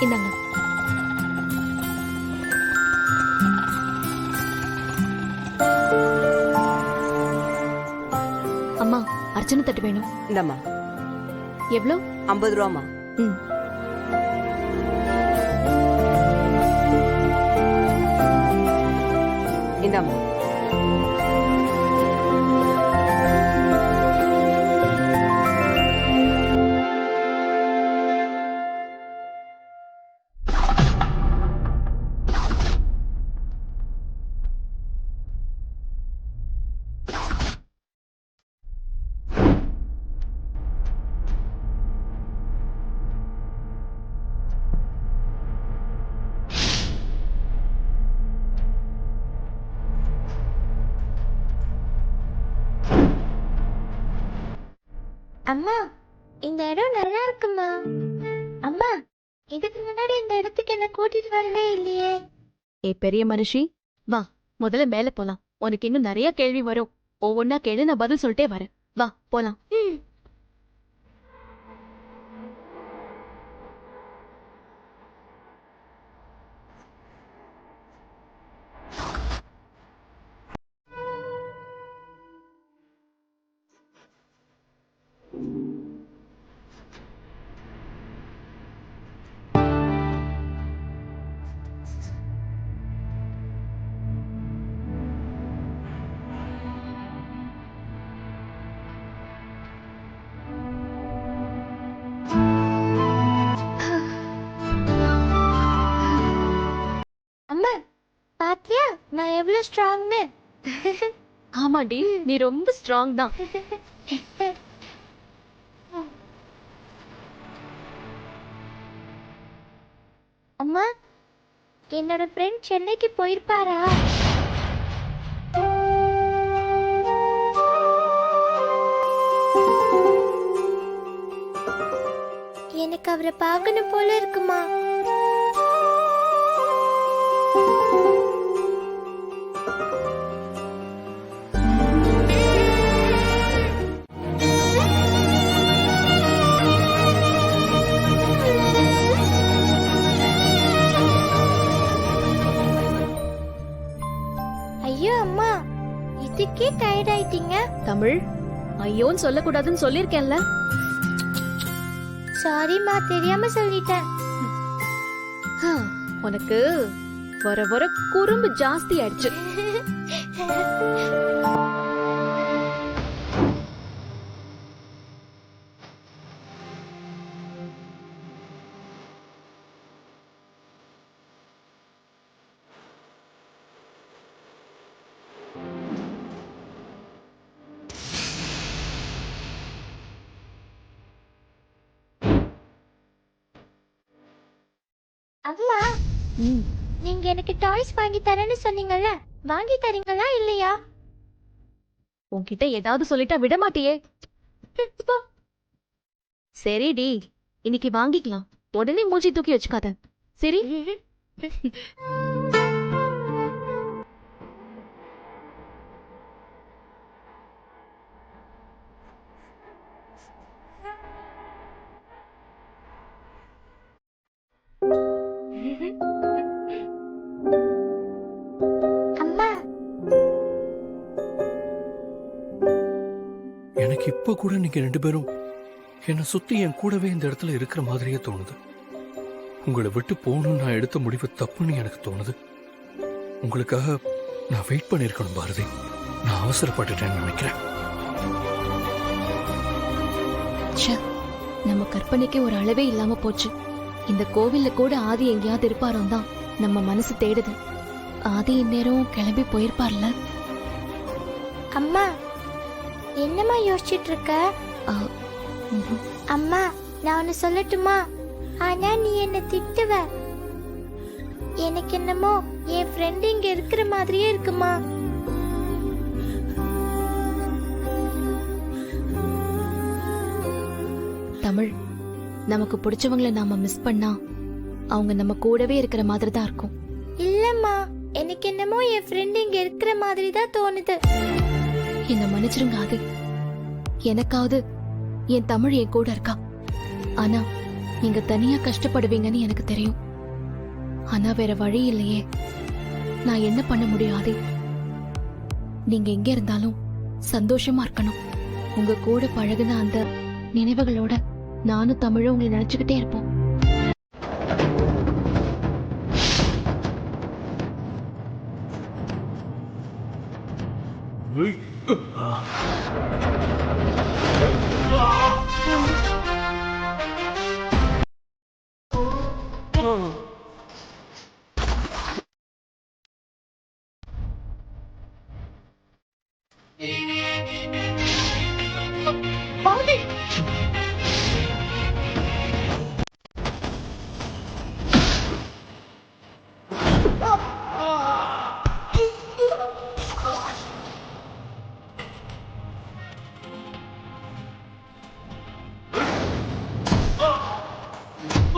இந்தாங்க. அம்மா, அர்ச்சனை தட்டு வேணும். இந்தம்மா. எவ்வளோ? 50 ரூபாமா. ம். இந்தாம்மா. அம்மா இந்த இடம் நல்லா இருக்குமா? அம்மா இதுக்கு முன்னாடி இந்த இடத்துக்கு என்ன கூட்டிட்டு வரவே இல்லையே. பெரிய மனுஷி, வா முதல்ல மேல போலாம். உனக்கு இன்னும் நிறைய கேள்வி வரும். ஒவ்வொன்னா கேளு, நான் பதில் சொல்லிட்டே வரேன். வா போலாம். அம்மா பாத்தியா நான் எவ்வளவு ஸ்ட்ராங்னு? ஆமாடி, நீ ரொம்ப ஸ்ட்ராங் தான். அம்மா என்னோட ஃப்ரெண்ட் சென்னைக்கு போயிருப்பாரா? எனக்கு அவரை பார்க்கணும் போல இருக்குமா. ஐயோ அம்மா இதுக்கே டயர்ட் ஆயிட்டீங்க. தமிழ், ஐயோன்னு சொல்லக்கூடாதுன்னு சொல்லிருக்கேன்ல. சாரிம்மா தெரியாம சொல்லிட்டேன். உனக்கு வர வர குறும்பு ஜாஸ்தி ஆயிடுச்சு. அம்மா நீங்க எனக்கு டாய்ஸ் வாங்கி தரேன்னு சொன்னீங்கல்ல, வாங்கி தரீங்களா இல்லையா? உன்கிட்ட ஏதாவது சொல்லிட்டா விட மாட்டியே. சரிடி, இன்னைக்கு வாங்கிக்கலாம். உடனே மூஞ்சி தூக்கி வச்சுக்காத, சரி? அம்மா எனக்கு இப்ப கூட நீங்க ரெண்டு பேரும் என்னை சுத்தி என் கூடவே இந்த இடத்துல இருக்கிற மாதிரியே தோணுது. உங்களை விட்டு போகணும்னு நான் எடுத்த முடிவு தப்புன்னு எனக்கு தோணுது. உங்களுக்காக நான் வெயிட் பண்ணிருக்கணும் பாரதி. நான் அவசரப்பட்டுட்டேன்னு நினைக்கிறேன். நம்ம கற்பனைக்கு ஒரு அளவே இல்லாம போச்சு. இந்த கோவில்ல கூட ஆதி எங்கேயாவது இருப்பாரோம் தான் நம்ம மனசு தேடுது. ஆதி இந்நேரம் கிளம்பி போயிருப்பார்ல. அம்மா என்னம்மா யோசிச்சுட்டு இருக்க? அம்மா நான் ஒன்னு சொல்லட்டுமா? ஆனா நீ என்ன திட்டுவ. எனக்கு என்னமோ என் ஃப்ரெண்ட் இங்க இருக்கிற மாதிரியே இருக்குமா. தமிழ், நமக்கு பிடிச்சவங்கள நாம மிஸ் பண்ணா அவங்க நம்ம கூடவே இருக்கிற மாதிரி தான் இருக்கும். இல்லம்மா எனக்கு என்னமோ என் ஃப்ரெண்ட் இங்க இருக்கிற மாதிரி தான் தோணுது. என்ன மன்னிச்சிருங்க ஆதி. எனக்காவது என் தமிழ் என் கூட இருக்கா. ஆனா நீங்க தனியா கஷ்டப்படுவீங்கன்னு எனக்கு தெரியும். ஆனா வேற வழி இல்லையே. நான் என்ன பண்ண முடியும் ஆதி? நீங்க எங்க இருந்தாலும் சந்தோஷமா இருக்கணும். உங்க கூட பழகுன அந்த நினைவுகளோட நானும் தமிழும் உங்களை நினைச்சுக்கிட்டே இருப்போம்.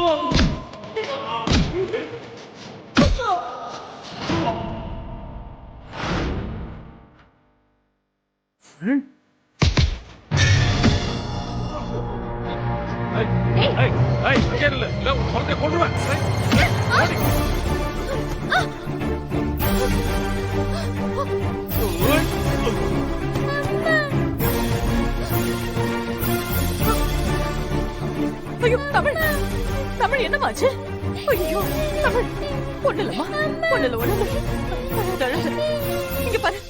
ஐயோ தமிழ் தமிழ் என்னமாச்சு? ஐயோ தமிழ் ஒண்ணு இல்லம்மா, ஒண்ணு இல்ல, ஒண்ணு இல்ல. இங்க பாரு.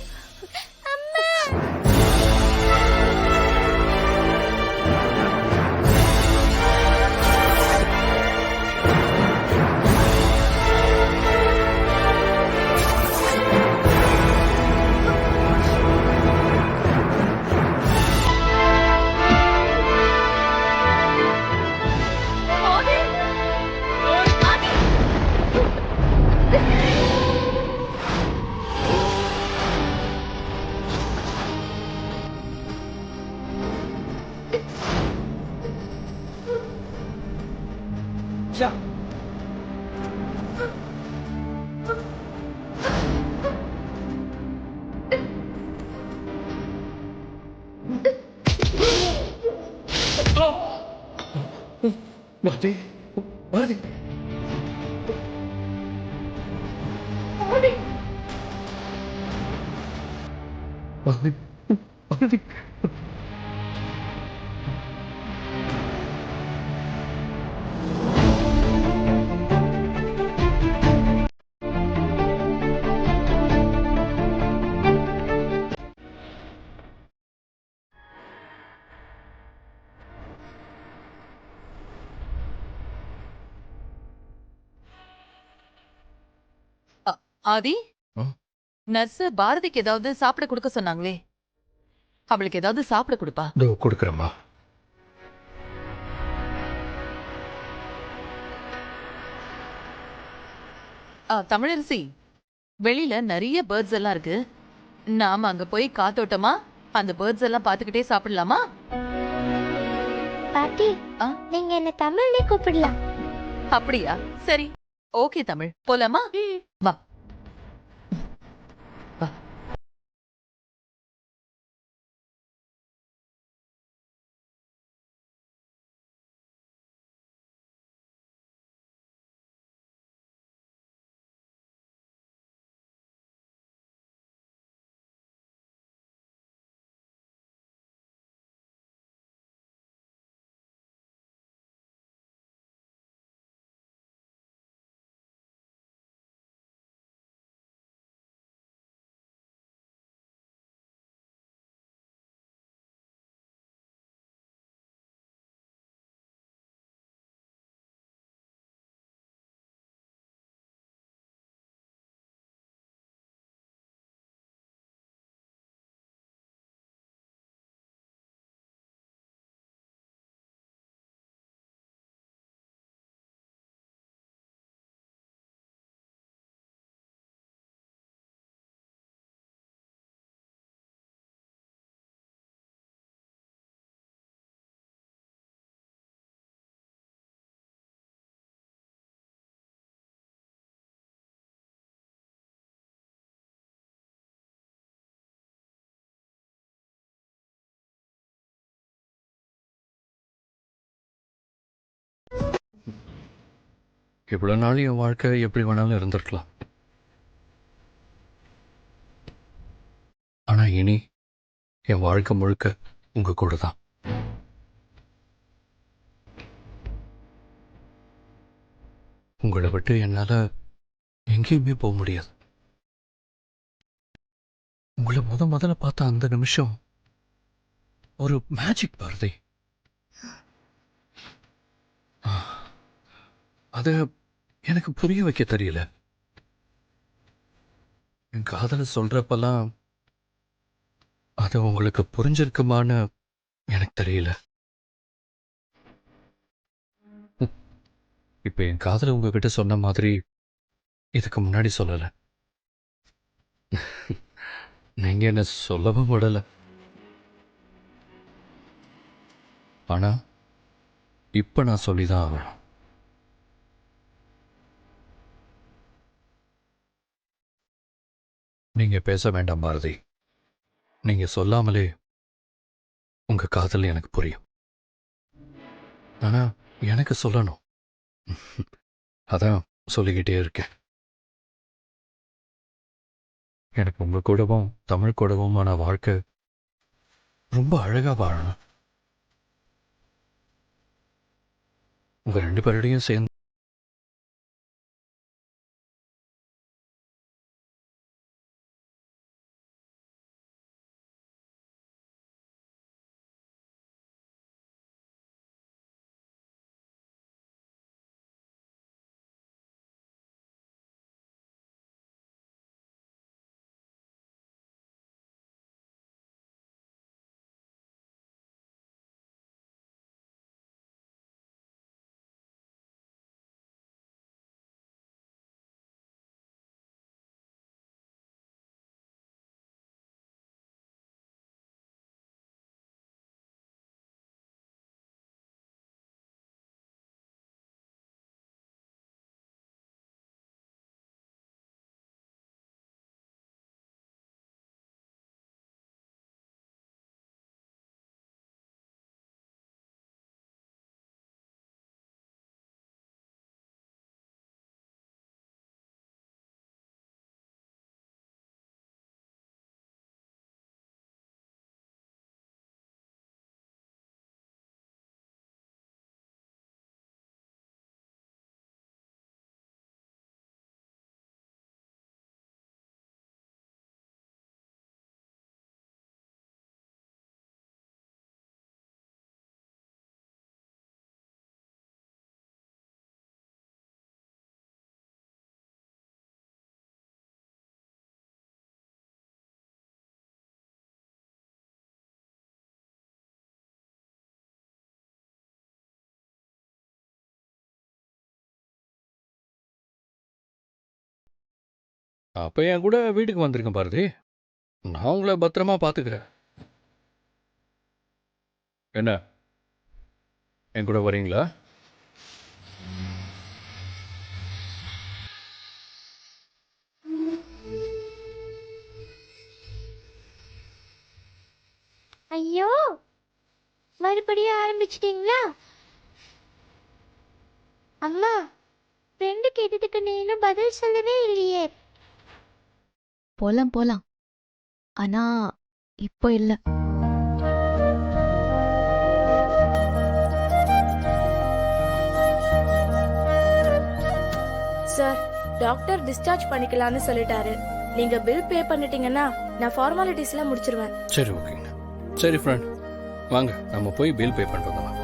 பாரதி பாரதி பாரதி பாரதி ஆதி, நர்ஸ் பாரதிக்கு ஏதாவது சாப்பிட கொடுக்க சொன்னாங்களே, அவளுக்கு ஏதாவது சாப்பிட கொடுப்பா. இதோ கொடுக்குறேம்மா. தமிழரசி, வெளியில நிறைய பேர்ட்ஸ் எல்லாம் இருக்கு. நாம அங்க போய் காத்தோட்டமா அந்த பேர்ட்ஸ் எல்லாம் பாத்துக்கிட்டே சாப்பிடலாமா? பாட்டி, நீங்க என்ன தமிழ்லே கூப்பிடலாம். அப்படியா? சரி, ஓகே தமிழ், போலாமா? வா. இவ்வளவு நாள் என் வாழ்க்கை எப்படி வேணாலும் இருந்திருக்கலாம். ஆனா இனி என் வாழ்க்கை முழுக்க உங்க கூட தான். உங்களை விட்டு என்னால எங்கேயுமே போக முடியாது. உங்களை முதல்ல பார்த்த அந்த நிமிஷம் ஒரு மேஜிக் பாரதி. அத எனக்கு புரிய வைக்க தெரியல. என் காதலை சொல்றப்பெல்லாம் அது உங்களுக்கு புரிஞ்சிருக்குமான்னு எனக்கு தெரியல. இப்ப என் காதலை உங்ககிட்ட சொன்ன மாதிரி இதுக்கு முன்னாடி சொல்லல. நீங்க என்ன சொல்லவும் விடல. ஆனா இப்ப நான் சொல்லிதான் ஆகணும். நீங்க பேச வேண்டாம் பாரதி. நீங்க சொல்லாமலே உங்க காதல் எனக்கு புரியும். ஆனா எனக்கு சொல்லணும். அதான் சொல்லிக்கிட்டே இருக்கேன். எனக்கு உங்க கூடவும் தமிழ் கூடவுமான வாழ்க்கை ரொம்ப அழகா வாழணும். உங்க 2 பேரோடையும் சேர்ந்து அப்ப என் கூட வீட்டுக்கு வந்திருக்கேன் பாரதி. நான் உங்களை பத்திரமா பார்த்துக்கிறேன். என்ன என் கூட வரீங்களா? ஐயோ, மறுபடியும் ஆரம்பிச்சிட்டீங்களா? அம்மா, ஃப்ரெண்டு கேட்டதுக்கு நீ இன்னும் பதில் சொல்லவே இல்லையே. போலாம் போலாம். ஆனா இப்போ இல்ல. சார், டாக்டர் டிஸ்சார்ஜ் பண்ணிக்கலாம்னு சொல்லிட்டாரு. நீங்க பில் பே பண்ணிட்டீங்கன்னா நான் ஃபார்மாலிட்டிஸ்லாம் முடிச்சிருவேன். சரி, ஓகேங்க. சரி ஃப்ரெண்ட், வாங்க நம்ம போய் பில் பே பண்ணிட்டு வந்துடலாம்.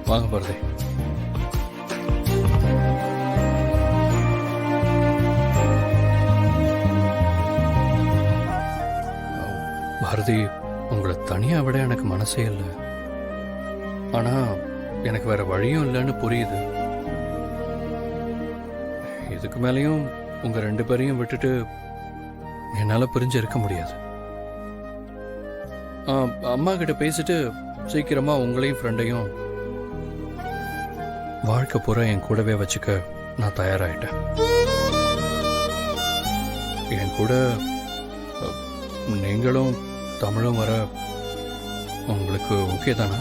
வாங்க பாரதி. பாரதி, உங்களை தனியா விட எனக்கு மனசே இல்லை. ஆனா எனக்கு வேற வழியும் இல்லைன்னு புரியுது. இதுக்கு மேலேயும் உங்க 2 பேரையும் விட்டுட்டு என்னால பிரிஞ்சு இருக்க முடியாது. அம்மா கிட்ட பேசிட்டு சீக்கிரமா உங்களையும் ஃப்ரெண்டையும் வாழ்க்கை பூரா என் கூடவே வச்சுக்க நான் தயாராயிட்டேன். என் கூட நீங்களும் தமிழும் வர உங்களுக்கு ஓகே தானா?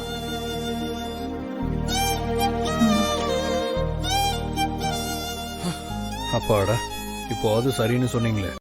அப்பாடா, இப்போ அது சரின்னு சொன்னீங்களே.